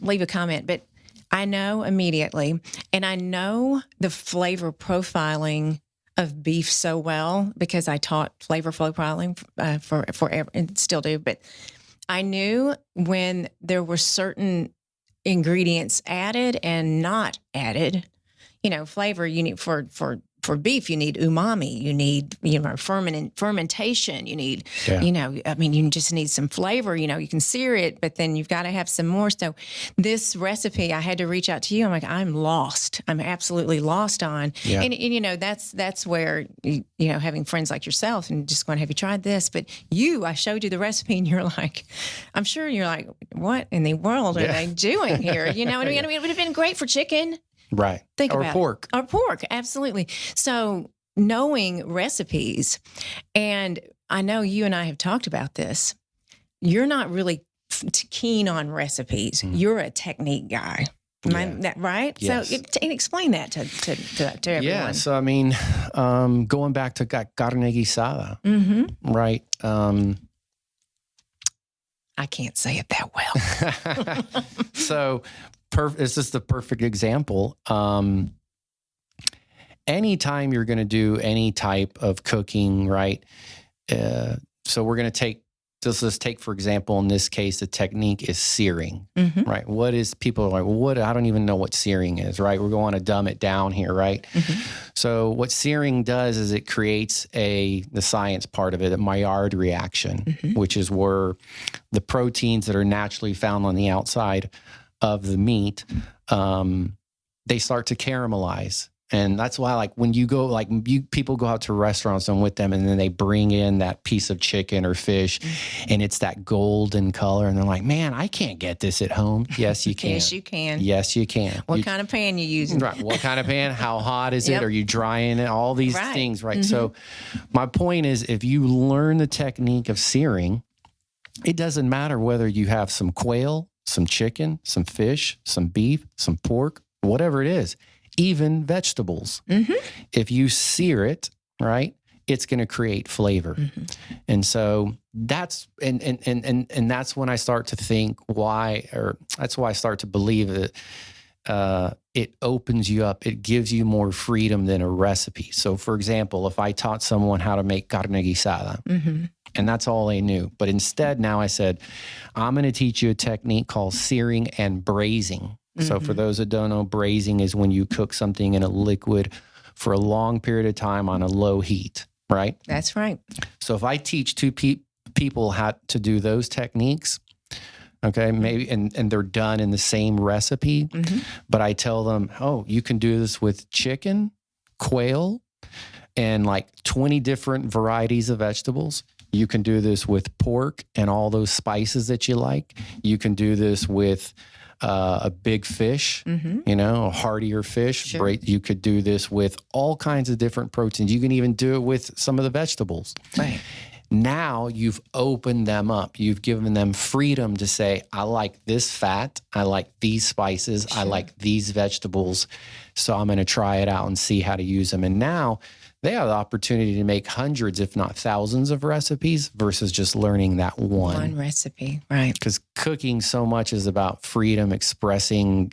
leave a comment. But I know immediately, and I know the flavor profiling of beef so well because I taught flavor profiling forever and still do. But I knew when there were certain ingredients added and not added. You know, flavor you need for beef, you need umami, you need, fermentation, you need, you just need some flavor, you can sear it, but then you've got to have some more. So this recipe, I had to reach out to you. I'm like, I'm lost. I'm absolutely lost on. Yeah. And that's where, having friends like yourself and just going, have you tried this? But I showed you the recipe and you're like, I'm sure you're like, what in the world are they doing here? You know what I mean? It would have been great for chicken. Right. Think about pork. Or pork, absolutely. So knowing recipes, and I know you and I have talked about this, you're not really keen on recipes. You're a technique guy. Am I right? Yes. So explain that to everyone. Yeah. So, I mean, going back to carne guisada, right? I can't say it that well. So, it's just the perfect example. Anytime you're going to do any type of cooking, right? So we're going to let's take, for example, in this case, the technique is searing, right? What is, people are like, well, I don't even know what searing is, right? We're going to dumb it down here, right? So what searing does is it creates the science part of it, a Maillard reaction, which is where the proteins that are naturally found on the outside of the meat, they start to caramelize. And that's why, like, when you go, like, people go out to restaurants and with them, and then they bring in that piece of chicken or fish, and it's that golden color, and they're like, man, I can't get this at home. Yes, you can. Yes, you can. Yes, you can. What kind of pan you using? Right. What kind of pan? How hot is it? Are you drying it? All these things, right? So my point is, if you learn the technique of searing, it doesn't matter whether you have some quail, some chicken, some fish, some beef, some pork, whatever it is, even vegetables. If you sear it, right, it's going to create flavor. And so that's, and that's when I start to think that's why I start to believe that it opens you up. It gives you more freedom than a recipe. So for example, if I taught someone how to make carne guisada, and that's all they knew, but instead now I said, I'm going to teach you a technique called searing and braising. So for those that don't know, braising is when you cook something in a liquid for a long period of time on a low heat, right? That's right. So if I teach two people how to do those techniques, okay, maybe, and they're done in the same recipe, but I tell them, oh, you can do this with chicken, quail, and like 20 different varieties of vegetables. You can do this with pork and all those spices that you like. You can do this with a big fish, you know, a heartier fish. Sure. You could do this with all kinds of different proteins. You can even do it with some of the vegetables. Right. Now you've opened them up. You've given them freedom to say, I like this fat. I like these spices. I like these vegetables. So I'm going to try it out and see how to use them. And now they have the opportunity to make hundreds, if not thousands of recipes versus just learning that one recipe. Right. Because cooking so much is about freedom, expressing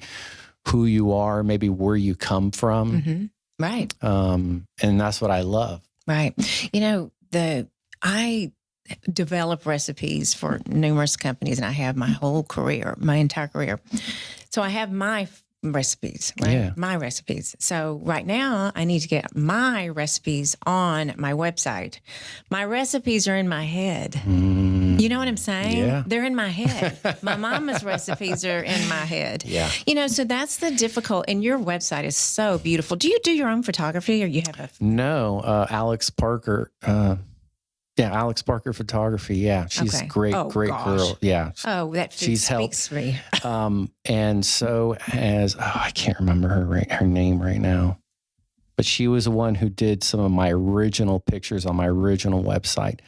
who you are, maybe where you come from. Right. And that's what I love. Right. You know, I develop recipes for numerous companies, and I have my entire career. So I have my recipes, right? Yeah. My recipes. So right now I need to get my recipes on my website. My recipes are in my head. You know what I'm saying? Yeah. They're in my head. My mama's recipes are in my head. Yeah. You know, so that's the difficult, and your website is so beautiful. Do you do your own photography, or you have a... No, Alex Parker. Alex Parker Photography. Yeah, she's great girl. Yeah. Oh, that she's speaks helped me. And so I can't remember her name right now, but she was the one who did some of my original pictures on my original website.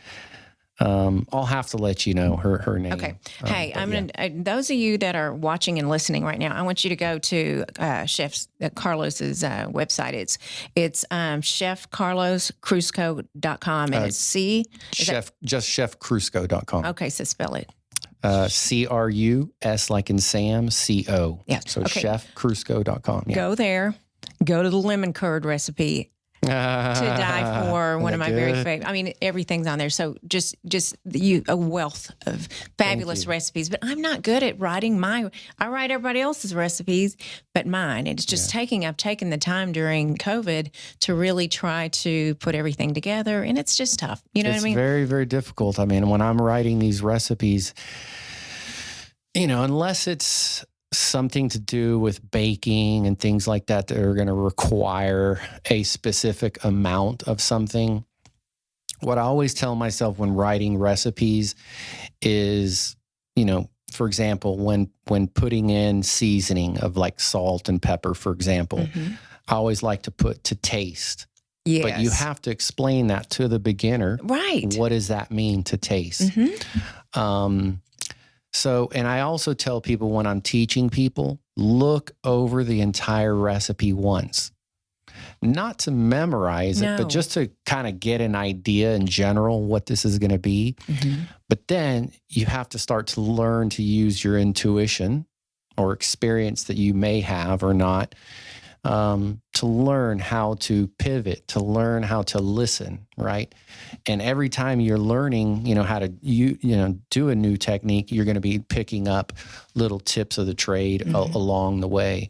I'll have to let you know her name. Okay. Hey, I'm gonna. Those of you that are watching and listening right now, I want you to go to Chef Carlos's website. It's chefcarloscrusco.com, and it's chefcrusco.com. Okay, so spell it. CRUS like in Sam, CO. Yeah. So chefcrusco.com. Yeah. Go there. Go to the lemon curd recipe. To die for, one of my very favorite. I mean, everything's on there. So just a wealth of fabulous recipes. But I'm not good at writing I write everybody else's recipes, but mine. It's just I've taken the time during COVID to really try to put everything together, and it's just tough. You know what I mean? It's very, very difficult. I mean, when I'm writing these recipes, you know, unless it's something to do with baking and things like that are going to require a specific amount of something. What I always tell myself when writing recipes is, you know, for example, when putting in seasoning of like salt and pepper, for example, I always like to put to taste. Yes. But you have to explain that to the beginner. Right. What does that mean to taste? So, and I also tell people when I'm teaching people, look over the entire recipe once. Not to memorize it, but just to kind of get an idea in general what this is going to be. But then you have to start to learn to use your intuition or experience that you may have or not, to learn how to pivot, to learn how to listen, right? And every time you're learning, you know, how to do a new technique, you're going to be picking up little tips of the trade along the way.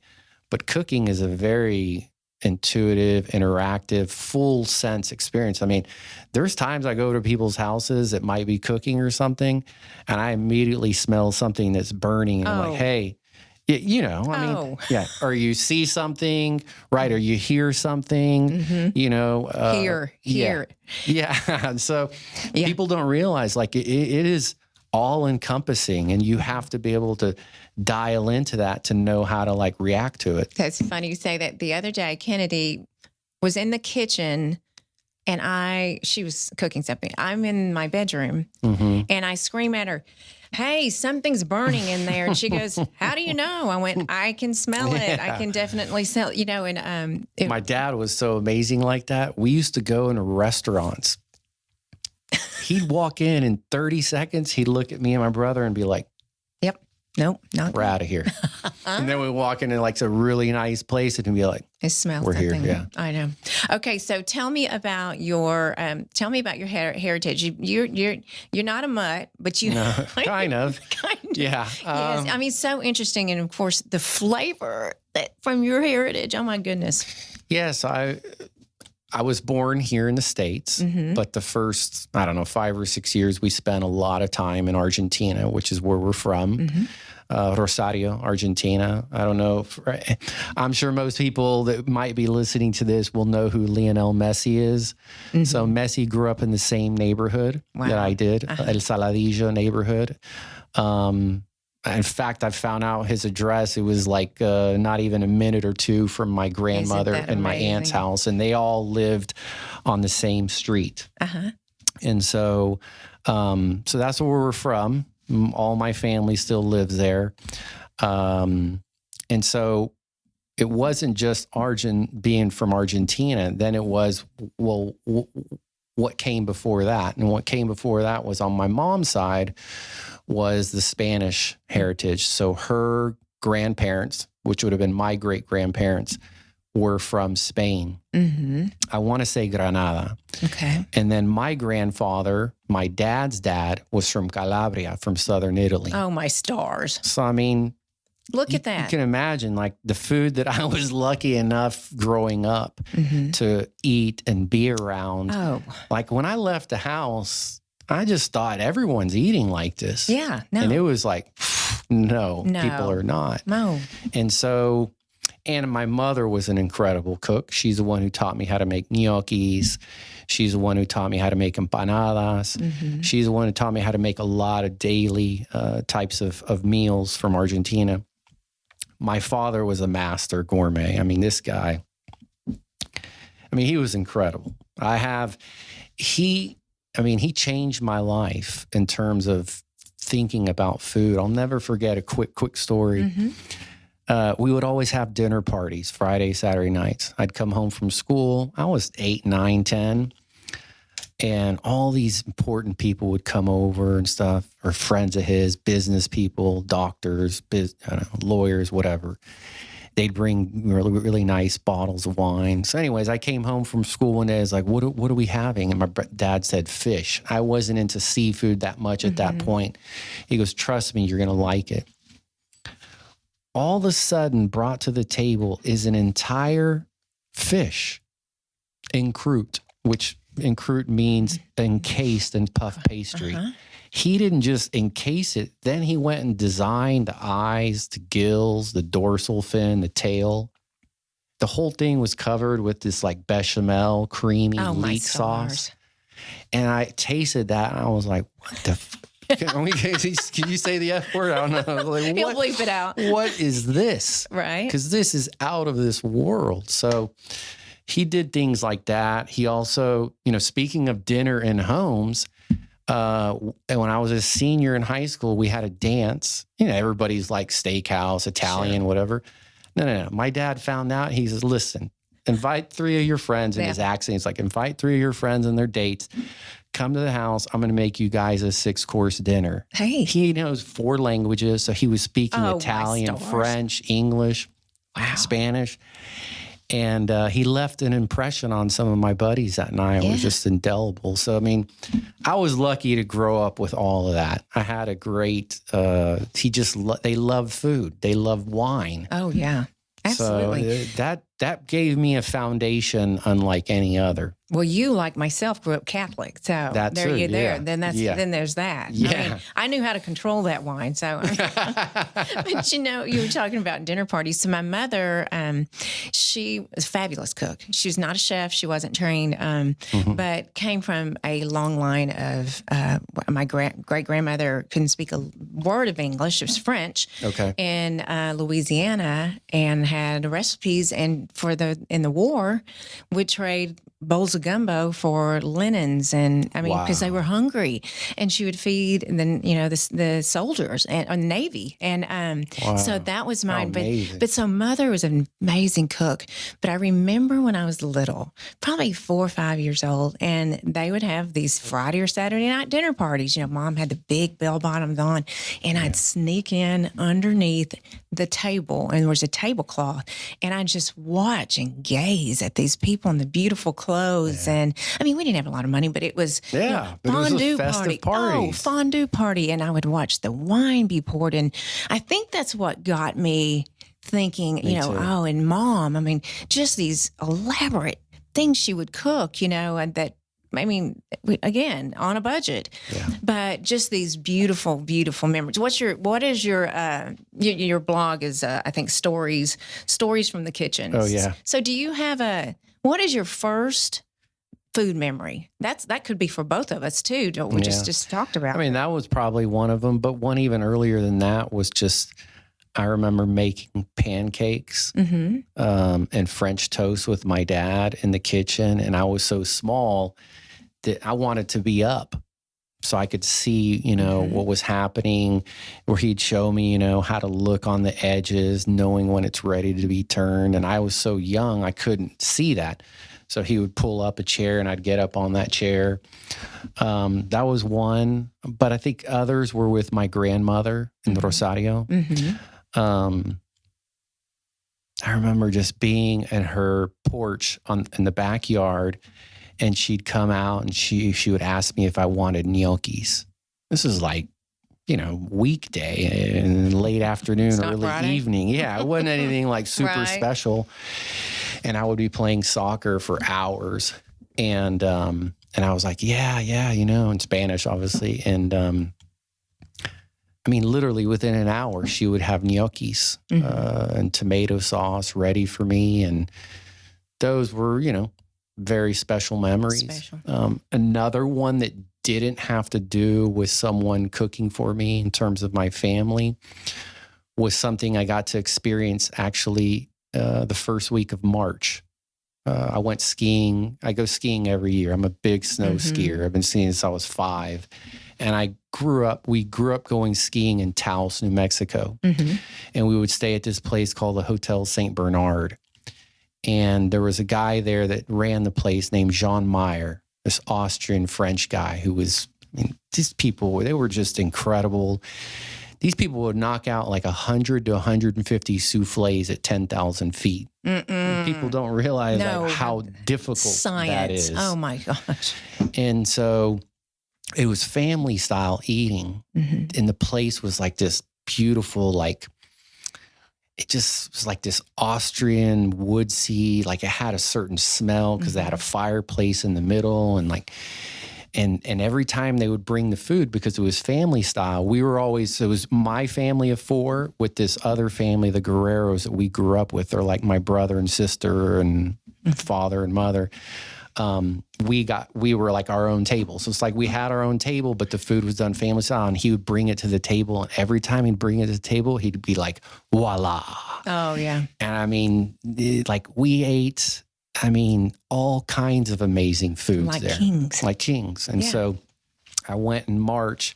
But cooking is a very intuitive, interactive, full sense experience. I mean, there's times I go to people's houses that might be cooking or something, and I immediately smell something that's burning. And I'm like, hey, or you see something, right? Or you hear something, Hear. Yeah. And so people don't realize like it is all encompassing, and you have to be able to dial into that to know how to like react to it. That's funny you say that. The other day, Kennedy was in the kitchen and she was cooking something. I'm in my bedroom and I scream at her, "Hey, something's burning in there." And she goes, "How do you know?" I went, "I can smell it. I can definitely smell it." And my dad was so amazing like that. We used to go into restaurants. He'd walk in 30 seconds, he'd look at me and my brother and be like, "Yep. Nope, not we're out of here." And then we walk into like a really nice place and he'd be like, "It smells we're something." here. Yeah. I know. Okay. So tell me about your heritage. You're not a mutt, but you no, kind of. Yeah. Yes. I mean, so interesting. And of course the flavor from your heritage. Oh my goodness. Yes. I was born here in the States, but the first, 5 or 6 years, we spent a lot of time in Argentina, which is where we're from. Rosario, Argentina. I don't know. I'm sure most people that might be listening to this will know who Lionel Messi is. So Messi grew up in the same neighborhood that I did, El Saladillo neighborhood. In fact, I found out his address. It was like not even a minute or two from my grandmother and my aunt's house, and they all lived on the same street. And so that's where we're from. All my family still lives there. And so it wasn't just being from Argentina. Then it was, well, what came before that? And what came before that was on my mom's side was the Spanish heritage. So her grandparents, which would have been my great-grandparents, were from Spain. I want to say Granada. Okay. And then my grandfather, my dad's dad, was from Calabria, from southern Italy. Oh, my stars. So, I mean, look at that. You can imagine like the food that I was lucky enough growing up to eat and be around. Oh. Like when I left the house, I just thought everyone's eating like this. Yeah. No. And it was like, no, people are not. No. And so, and my mother was an incredible cook. She's the one who taught me how to make gnocchis. She's the one who taught me how to make empanadas. She's the one who taught me how to make a lot of daily types of meals from Argentina. My father was a master gourmet. I mean, this guy, he was incredible. He changed my life in terms of thinking about food. I'll never forget a quick story. We would always have dinner parties, Friday, Saturday nights. I'd come home from school. I was 8, 9, 10. And all these important people would come over and stuff, or friends of his, business people, doctors, lawyers, whatever. They'd bring really, really nice bottles of wine. So anyways, I came home from school one day. I was like, what are we having? And my dad said fish. I wasn't into seafood that much at that point. He goes, trust me, you're going to like it. All of a sudden brought to the table is an entire fish en croûte, which en croûte means encased in puff pastry. He didn't just encase it. Then he went and designed the eyes, the gills, the dorsal fin, the tail. The whole thing was covered with this like bechamel, creamy leek sauce. And I tasted that and I was like, what the can you say the F word? I don't know. Like, He'll bleep it out. What is this? Right. Because this is out of this world. So he did things like that. He also, speaking of dinner in homes, and when I was a senior in high school, we had a dance. Everybody's like steakhouse, Italian, whatever. No. My dad found out. He says, listen, invite 3 of your friends. In his accent, he's like, invite 3 of your friends and their dates. Come to the house. I'm going to make you guys a 6-course dinner. Hey. He knows 4 languages. So he was speaking Italian, French, English, Spanish. And he left an impression on some of my buddies that night. It was just indelible. So, I was lucky to grow up with all of that. I had a great, they love food. They love wine. Oh, yeah. Absolutely. So that gave me a foundation unlike any other. Well, you, like myself, grew up Catholic, so That's there it, you there. yeah. Then there's that. Yeah. I mean, I knew how to control that wine. So, but you were talking about dinner parties. So my mother, she was a fabulous cook. She was not a chef. She wasn't trained, but came from a long line of my great grandmother couldn't speak a word of English. She was French. Okay. In Louisiana, and had recipes, and in the war would trade bowls of gumbo for linens, and I mean, because they were hungry, and she would feed the soldiers and Navy, and so that was mine. But so mother was an amazing cook. But I remember when I was little, probably 4 or 5 years old, and they would have these Friday or Saturday night dinner parties. Mom had the big bell bottoms on, and I'd sneak in underneath the table, and there was a tablecloth, and I'd just watch and gaze at these people in the beautiful clothes. And I mean, we didn't have a lot of money, but it was fondue party. Oh, fondue party. And I would watch the wine be poured in. I think that's what got me thinking, and Mom, I mean, just these elaborate things she would cook, and that, I mean, again, on a budget, but just these beautiful, beautiful memories. What is your blog is, I think, stories from the kitchen. Oh, yeah. So do you have what is your first food memory? That could be for both of us too. What we just talked about. I mean, that was probably one of them, but one even earlier than that was just, I remember making pancakes and French toast with my dad in the kitchen. And I was so small that I wanted to be up so I could see, what was happening, where he'd show me, how to look on the edges, knowing when it's ready to be turned. And I was so young, I couldn't see that. So he would pull up a chair and I'd get up on that chair. That was one, but I think others were with my grandmother in Rosario. I remember just being at her porch in the backyard, and she'd come out and she would ask me if I wanted gnocchis. This is like, weekday and late afternoon, early Friday. Evening. Yeah, it wasn't anything like super special. And I would be playing soccer for hours. And I was like, yeah, in Spanish, obviously. And I mean, literally within an hour, she would have gnocchis and tomato sauce ready for me. And those were, very special memories. Another one that didn't have to do with someone cooking for me in terms of my family was something I got to experience actually the first week of March. I went skiing. I go skiing every year. I'm a big snow skier. I've been skiing since I was 5. And we grew up going skiing in Taos, New Mexico. And we would stay at this place called the Hotel St. Bernard. And there was a guy there that ran the place named Jean Meyer, this Austrian French guy who was, these people, they were just incredible. These people would knock out like 100 to 150 souffles at 10,000 feet. People don't realize how difficult that is. Oh my gosh. And so it was family style eating. And the place was like this beautiful, it just was like this Austrian woodsy, it had a certain smell because they had a fireplace in the middle, and and every time they would bring the food, because it was family style, it was my family of 4 with this other family, the Guerreros that we grew up with. They're like my brother and sister and father and mother. We were like our own table. So it's like we had our own table, but the food was done family style, and he would bring it to the table. And every time he'd bring it to the table, he'd be like, voila. Oh, yeah. And I mean, we ate, all kinds of amazing foods there. Like kings. And so I went in March.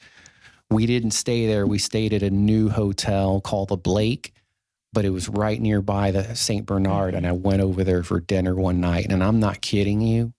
We didn't stay there. We stayed at a new hotel called the Blake, but it was right nearby the St. Bernard. And I went over there for dinner one night, and I'm not kidding you.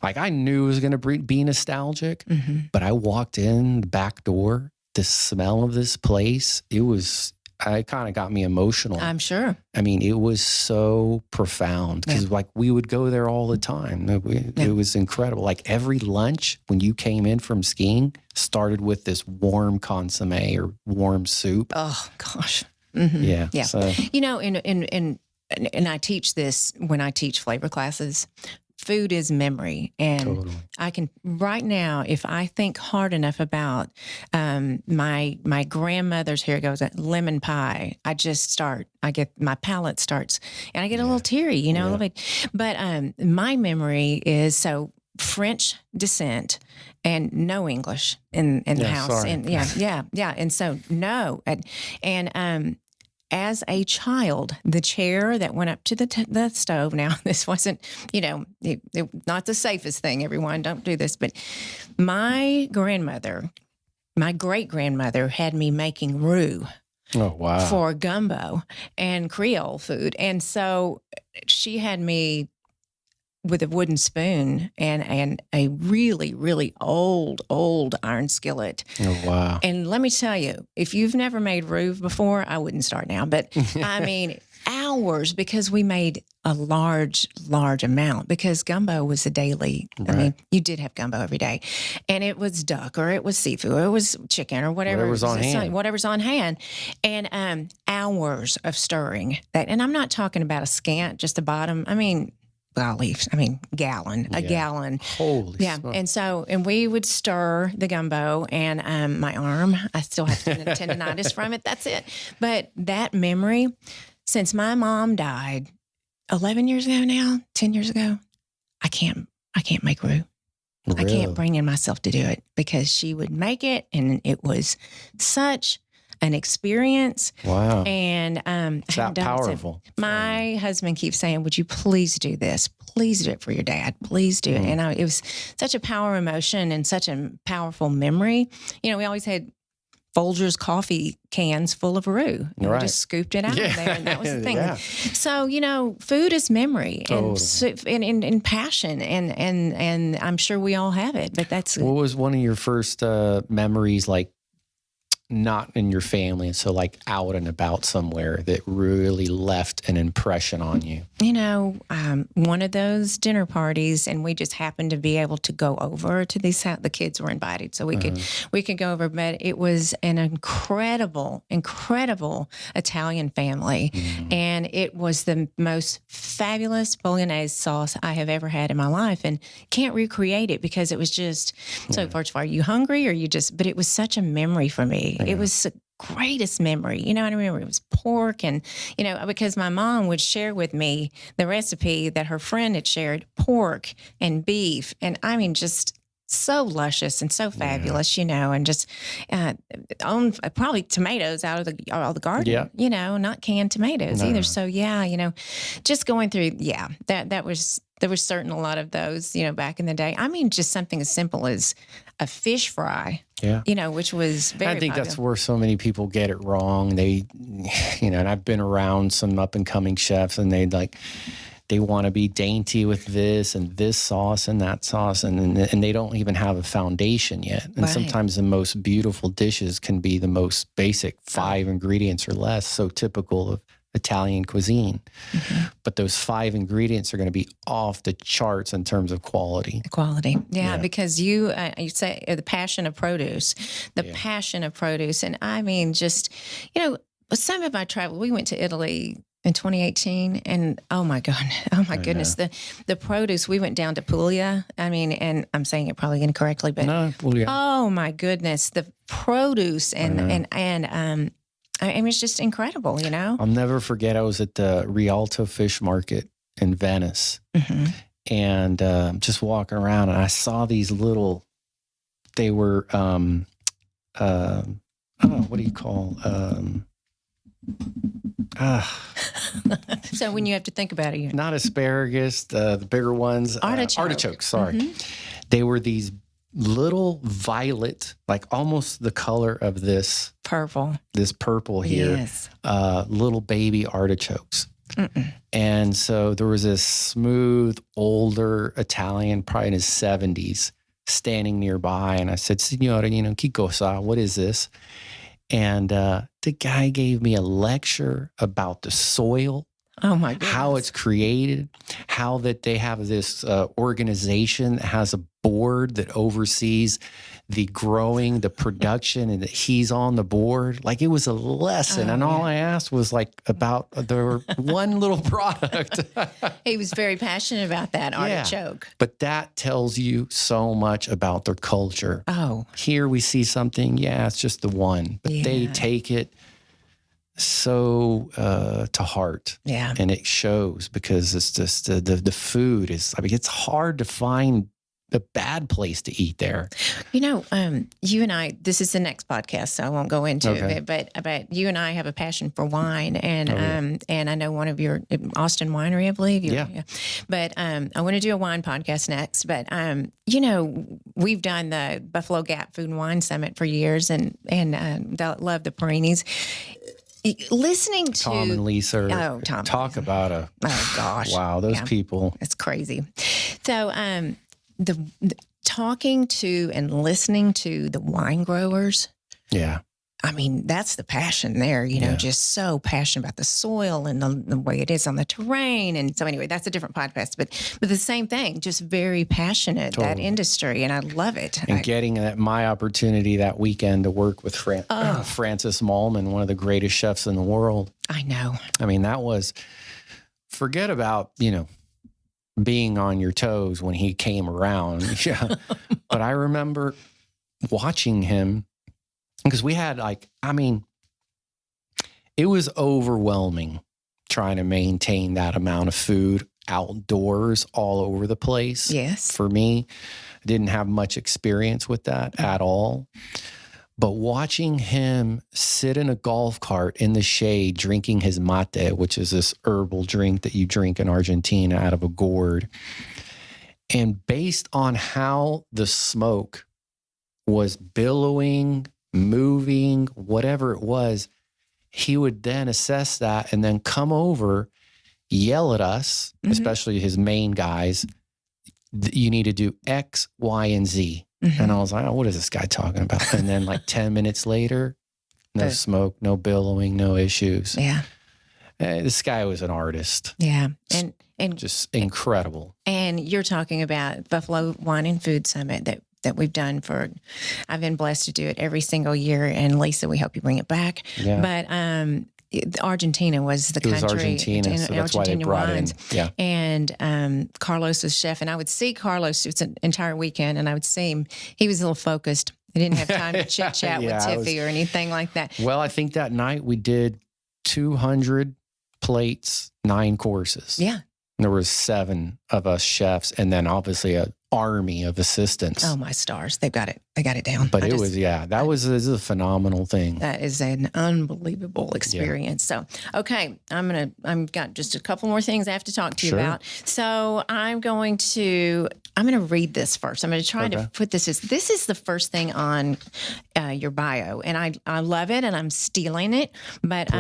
I knew it was going to be nostalgic, but I walked in the back door, the smell of this place, it kind of got me emotional. I'm sure. It was so profound because we would go there all the time. It was incredible. Every lunch when you came in from skiing started with this warm consomme or warm soup. Oh gosh. Yeah. So. In and I teach this when I teach flavor classes. Food is memory. And Totally. I can, right now, if I think hard enough about my grandmother's, here it goes, lemon pie, I get, my palate starts, and I get a little teary, a little bit. But my memory is French descent and no English in the house. Sorry. And yeah. And so no. And as a child, the chair that went up to the stove, now this wasn't, not the safest thing, everyone, don't do this, but my great-grandmother had me making roux. Oh, wow. For gumbo and Creole food. And so she had me with a wooden spoon and a really, really old iron skillet. Oh, wow. And let me tell you, if you've never made roux before, I wouldn't start now. But I mean, hours, because we made a large amount, because gumbo was a daily. Right. I mean, you did have gumbo every day. And it was duck, or it was seafood, or it was chicken, or whatever's on hand. Whatever's on hand. And hours of stirring that. And I'm not talking about a scant, just the bottom. I mean, gallon. Holy smokes. And we would stir the gumbo, and my arm, I still have tendonitis from it. That's it. But that memory, since my mom died 11 years ago now, 10 years ago, I can't make roux. Really? I can't bring in myself to do it, because she would make it, and it was such an experience. Wow. And it's that powerful. My husband keeps saying, would you please do this? Please do it for your dad. Please do it. And it was such a power emotion and such a powerful memory. We always had Folgers coffee cans full of roux. We just scooped it out of there, and that was the thing. So, food is memory and passion, and I'm sure we all have it, but that's... What was one of your first memories, like, not in your family, and so like out and about somewhere, that really left an impression on you? One of those dinner parties, and we just happened to be able to go over to these. The kids were invited, so we could go over. But it was an incredible Italian family, and it was the most fabulous bolognese sauce I have ever had in my life, and can't recreate it, because it was just so. First of all, are you hungry, or you just? But it was such a memory for me. It was the greatest memory. I remember it was pork, and, because my mom would share with me the recipe that her friend had shared, pork and beef. And I mean, just so luscious and so fabulous, and just own probably tomatoes out of the garden, not canned tomatoes either. So just going through, there was certain a lot of those, back in the day. I mean, just something as simple as a fish fry, which was very I think popular. that's where so many people get it wrong. They, and I've been around some up and coming chefs, and they want to be dainty with this and this sauce and that sauce, and they don't even have a foundation yet. And sometimes the most beautiful dishes can be the most basic, 5 ingredients or less, so typical of Italian cuisine. But those 5 ingredients are going to be off the charts in terms of quality. Because you say the passion of produce, passion of produce. And I mean, just, some of my travel, we went to Italy in 2018, and oh my goodness, the produce, we went down to Puglia. I mean, and I'm saying it probably incorrectly, but oh my goodness, the produce and I mean, it's just incredible, I'll never forget, I was at the Rialto Fish Market in Venice, and just walking around, and I saw these little, they were, what do you call, so when you have to think about it, not asparagus, the bigger ones, artichokes, sorry. They were these little violet, like almost the color of this purple here, little baby artichokes. And so there was this smooth, older Italian, probably in his 70s, standing nearby. And I said, Signora, che cosa? What is this? And the guy gave me a lecture about the soil Oh my goodness. How it's created, how that they have this organization that has a board that oversees the growing, the production, and that he's on the board. Like, it was a lesson. And all I asked was like about the one little product. He was very passionate about that artichoke. But that tells you so much about their culture. Oh. Here we see something, it's just the one. But they take it so to heart. Yeah. And it shows, because it's just the food is, I mean, it's hard to find a bad place to eat there. You know, you and I, this is the next podcast, so I won't go into it, but you and I have a passion for wine, and and I know one of your, Austin Winery, I believe. But I want to do a wine podcast next, but you know, we've done the Buffalo Gap Food and Wine Summit for years, and love the Perinis. Listening to Tom and Lisa, talk about a, oh gosh, wow, those people. It's crazy. So, the talking to and listening to the wine growers. Yeah. I mean, that's the passion there, you know, just so passionate about the soil and the way it is on the terrain. And so anyway, that's a different podcast, but the same thing, just very passionate, that industry. And I love it. And getting my opportunity that weekend to work with Francis Mallman, one of the greatest chefs in the world. I know. I mean, that was, forget about, you know, being on your toes when he came around. But I remember watching him, because we had it was overwhelming trying to maintain that amount of food outdoors all over the place. Yes. For me, I didn't have much experience with that at all. But watching him sit in a golf cart in the shade, drinking his mate, which is this herbal drink that you drink in Argentina out of a gourd. And based on how the smoke was billowing, moving, whatever it was, he would then assess that and then come over, yell at us, especially his main guys, you need to do X, Y, and Z. And I was like, oh, what is this guy talking about? And then 10 minutes later, no smoke, no billowing, no issues. Yeah. This guy was an artist. Yeah. And just incredible. And you're talking about Buffalo Wine and Food Summit that we've done I've been blessed to do it every single year. And Lisa, we hope you bring it back. Yeah. But Argentina was the country. It was Argentina, so that's why they brought wines. In. Yeah. And Carlos was chef, and I would see Carlos. It was an entire weekend, and I would see him. He was a little focused. I didn't have time to chit chat with Tiffy or anything like that. Well, I think that night we did 200 plates, 9 courses. Yeah. And there was 7 of us chefs, and then obviously an army of assistants. Oh, my stars. They got it down. But it was a phenomenal thing. That is an unbelievable experience. Yeah. So, okay, I've got just a couple more things I have to talk to you about. So I'm going to read this first. I'm going to try to put this is the first thing on your bio, and I love it, and I'm stealing it. But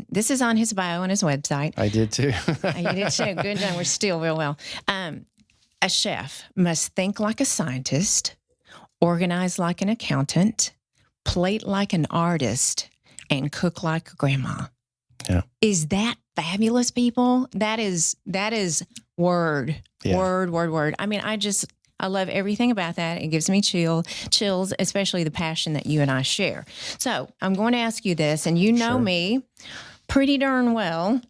this is on his bio on his website. I did too. You did too. Good job. We're still real well. A chef must think like a scientist, organize like an accountant, plate like an artist, and cook like a grandma. Yeah. Is that fabulous, people? That is word. I mean, I love everything about that. It gives me chills, especially the passion that you and I share. So I'm going to ask you this, and you know me pretty darn well.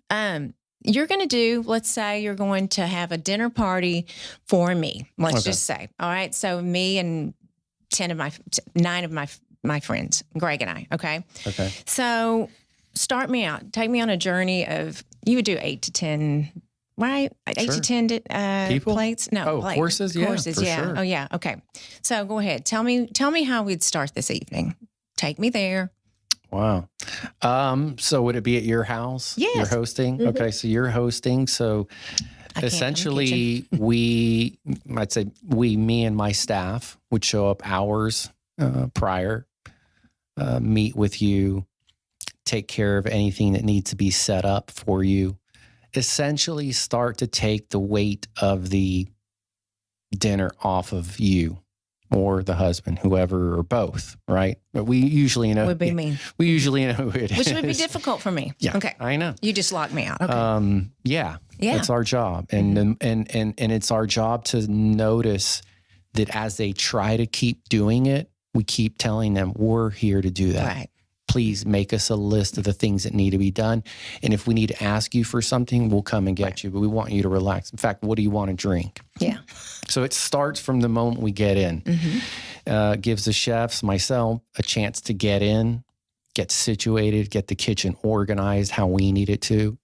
You're going to do, let's say you're going to have a dinner party for me. Let's just say, all right. So me and 9 of my friends, Greg and I. Okay. Okay. So start me out. Take me on a journey of, you would do 8 to 10, right? 8 to 10 people? Plates. No, courses. Courses. Yeah. Sure. Oh yeah. Okay. So go ahead. Tell me how we'd start this evening. Take me there. Wow. So would it be at your house? Yes. You're hosting? Mm-hmm. Okay. So you're hosting. So essentially me and my staff would show up hours prior, meet with you, take care of anything that needs to be set up for you, essentially start to take the weight of the dinner off of you. or the husband, whoever, or both, right? But we usually know. Would be me. We usually know who it is. Which would be difficult for me. Yeah, Okay. I know. You just locked me out. Okay. Yeah. Yeah. It's our job. And it's our job to notice that as they try to keep doing it, we keep telling them, we're here to do that. Right. Please make us a list of the things that need to be done. And if we need to ask you for something, we'll come and get you. But we want you to relax. In fact, what do you want to drink? Yeah. So it starts from the moment we get in. Gives the chefs, myself, a chance to get in, get situated, get the kitchen organized how we need it to.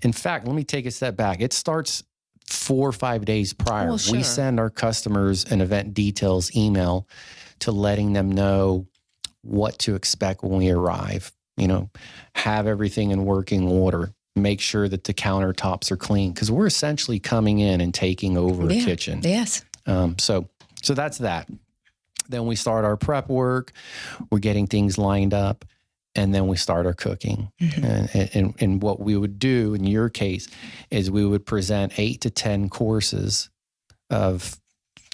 In fact, let me take a step back. It starts 4 or 5 days prior. Well, sure. We send our customers an event details email to letting them know what to expect when we arrive. You know, have everything in working order. Make sure that the countertops are clean, because we're essentially coming in and taking over a kitchen. Yes. So that's that. Then we start our prep work. We're getting things lined up, and then we start our cooking. And what we would do in your case is we would present 8 to 10 courses of,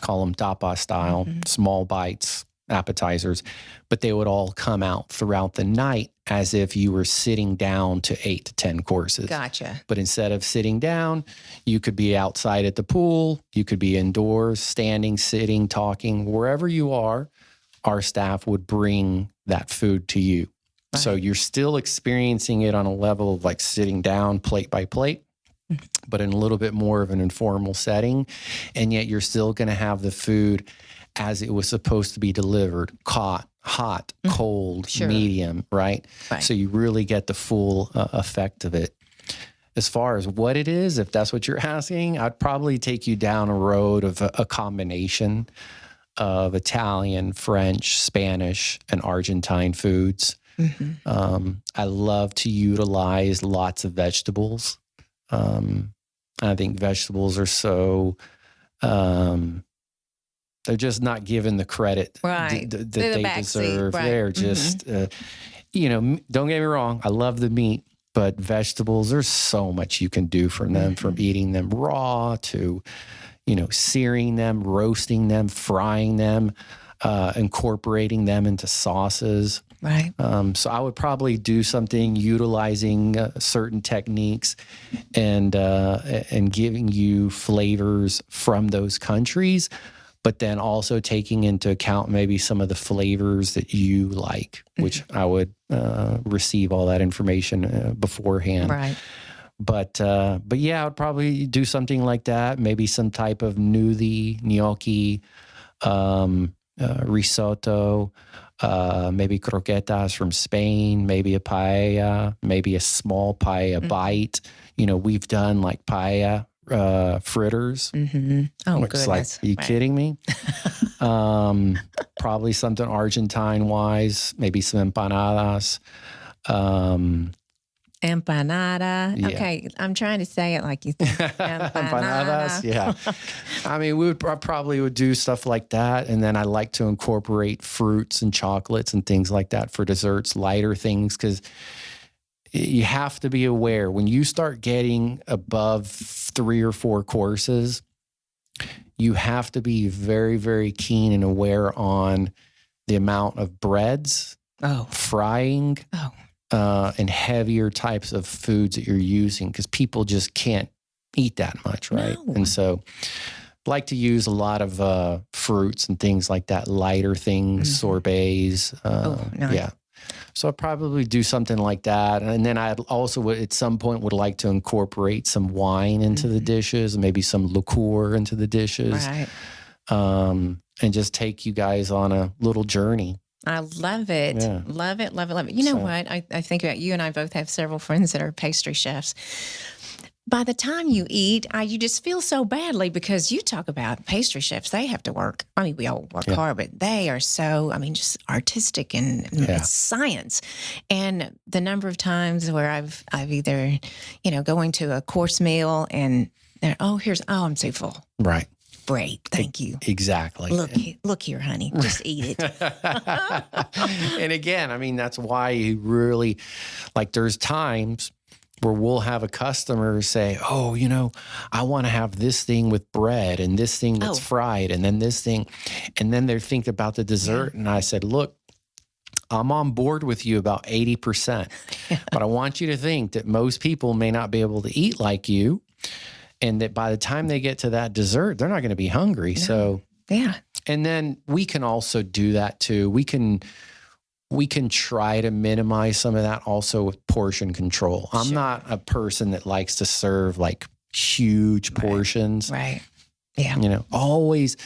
call them tapas style, small bites, appetizers, but they would all come out throughout the night as if you were sitting down to 8 to 10 courses. Gotcha. But instead of sitting down, you could be outside at the pool, you could be indoors, standing, sitting, talking, wherever you are, our staff would bring that food to you. Right. So you're still experiencing it on a level of like sitting down plate by plate, but in a little bit more of an informal setting. And yet you're still going to have the food as it was supposed to be delivered, hot, cold, medium, right? So you really get the full effect of it. As far as what it is, if that's what you're asking, I'd probably take you down a road of a combination of Italian, French, Spanish, and Argentine foods. I love to utilize lots of vegetables. I think vegetables are so... they're just not given the credit that they deserve. Right. They're just, you know, don't get me wrong. I love the meat, but vegetables, there's so much you can do from them, from eating them raw to, you know, searing them, roasting them, frying them, incorporating them into sauces. Right. So I would probably do something utilizing certain techniques and giving you flavors from those countries, but then also taking into account maybe some of the flavors that you like, which I would receive all that information beforehand. Right. But yeah, I would probably do something like that. Maybe some type of gnocchi, risotto, maybe croquetas from Spain, maybe a paella, maybe a small paella bite. You know, we've done like paella fritters. Oh, goodness. Like, are you kidding me? Probably something Argentine wise, maybe some empanadas. Empanada. Yeah. Okay, I'm trying to say it like you think. Empanadas, yeah. I mean, I probably would do stuff like that. And then I like to incorporate fruits and chocolates and things like that for desserts, lighter things, because you have to be aware when you start getting above 3 or 4 courses, you have to be very, very keen and aware on the amount of breads, frying, and heavier types of foods that you're using, because people just can't eat that much, right? No. And so like to use a lot of fruits and things like that, lighter things, sorbets. Yeah. So I'd probably do something like that. And then I also at some point would like to incorporate some wine into the dishes, maybe some liqueur into the dishes, right. And just take you guys on a little journey. I love it. Yeah. Love it, love it, love it. You know what? I think about you and I both have several friends that are pastry chefs. By the time you eat, you just feel so badly, because you talk about pastry chefs. They have to work. I mean, we all work hard, but they are so, I mean, just artistic and it's science. And the number of times where I've either, you know, going to a course meal and they're, I'm so full. Right. Great. Thank you. Exactly. Look here, honey. Just eat it. And again, I mean, that's why you really, like, there's times where we'll have a customer say, oh, I want to have this thing with bread and this thing that's fried and then this thing. And then they're thinking about the dessert. And I said, look, I'm on board with you about 80%, but I want you to think that most people may not be able to eat like you. And that by the time they get to that dessert, they're not going to be hungry. No. So, and then we can also do that too. We can try to minimize some of that also with portion control. I'm not a person that likes to serve like huge portions. Right. Yeah. Always,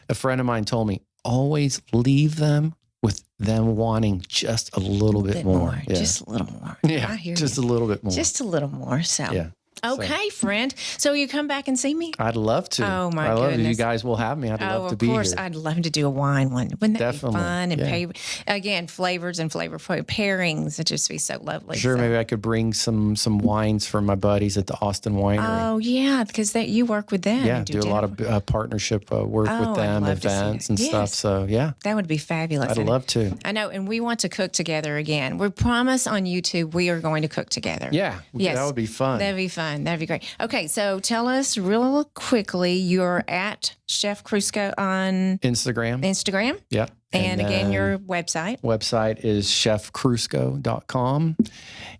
a friend of mine told me, always leave them with them wanting just a little bit more. Yeah. Just a little more. Yeah. I hear just you. A little bit more. Just a little more. So. Yeah. Okay, friend. So you come back and see me? I'd love to. Oh, my goodness. I love it. You guys will have me. I'd love to be here. Of course. I'd love to do a wine one. Wouldn't that be fun? And again, flavors and flavor pairings. It'd just be so lovely. Sure. Maybe I could bring some wines for my buddies at the Austin Winery. Oh, yeah, because you work with them. Yeah, do a lot of partnership work with them, events and stuff. So, yeah. That would be fabulous. I'd love to. I know. And we want to cook together again. We promise on YouTube we are going to cook together. Yeah. Yes. That would be fun. That'd be fun. That'd be great. Okay, so tell us real quickly, you're at Chef Crusco on Instagram. Yeah. And again, your website. Website is chefcrusco.com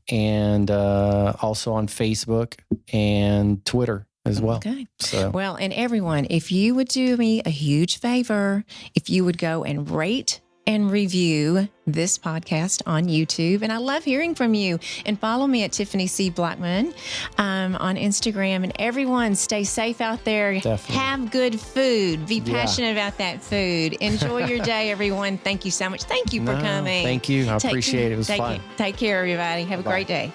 and also on Facebook and Twitter as well. Okay. Well, and everyone, if you would do me a huge favor, if you would go and rate and review this podcast on YouTube. And I love hearing from you. And follow me at Tiffany C. Blackman on Instagram. And everyone, stay safe out there. Definitely. Have good food. Be passionate about that food. Enjoy your day, everyone. Thank you so much. Thank you for coming. Thank you. I appreciate it. It was fun. Take care, everybody. Have a great day.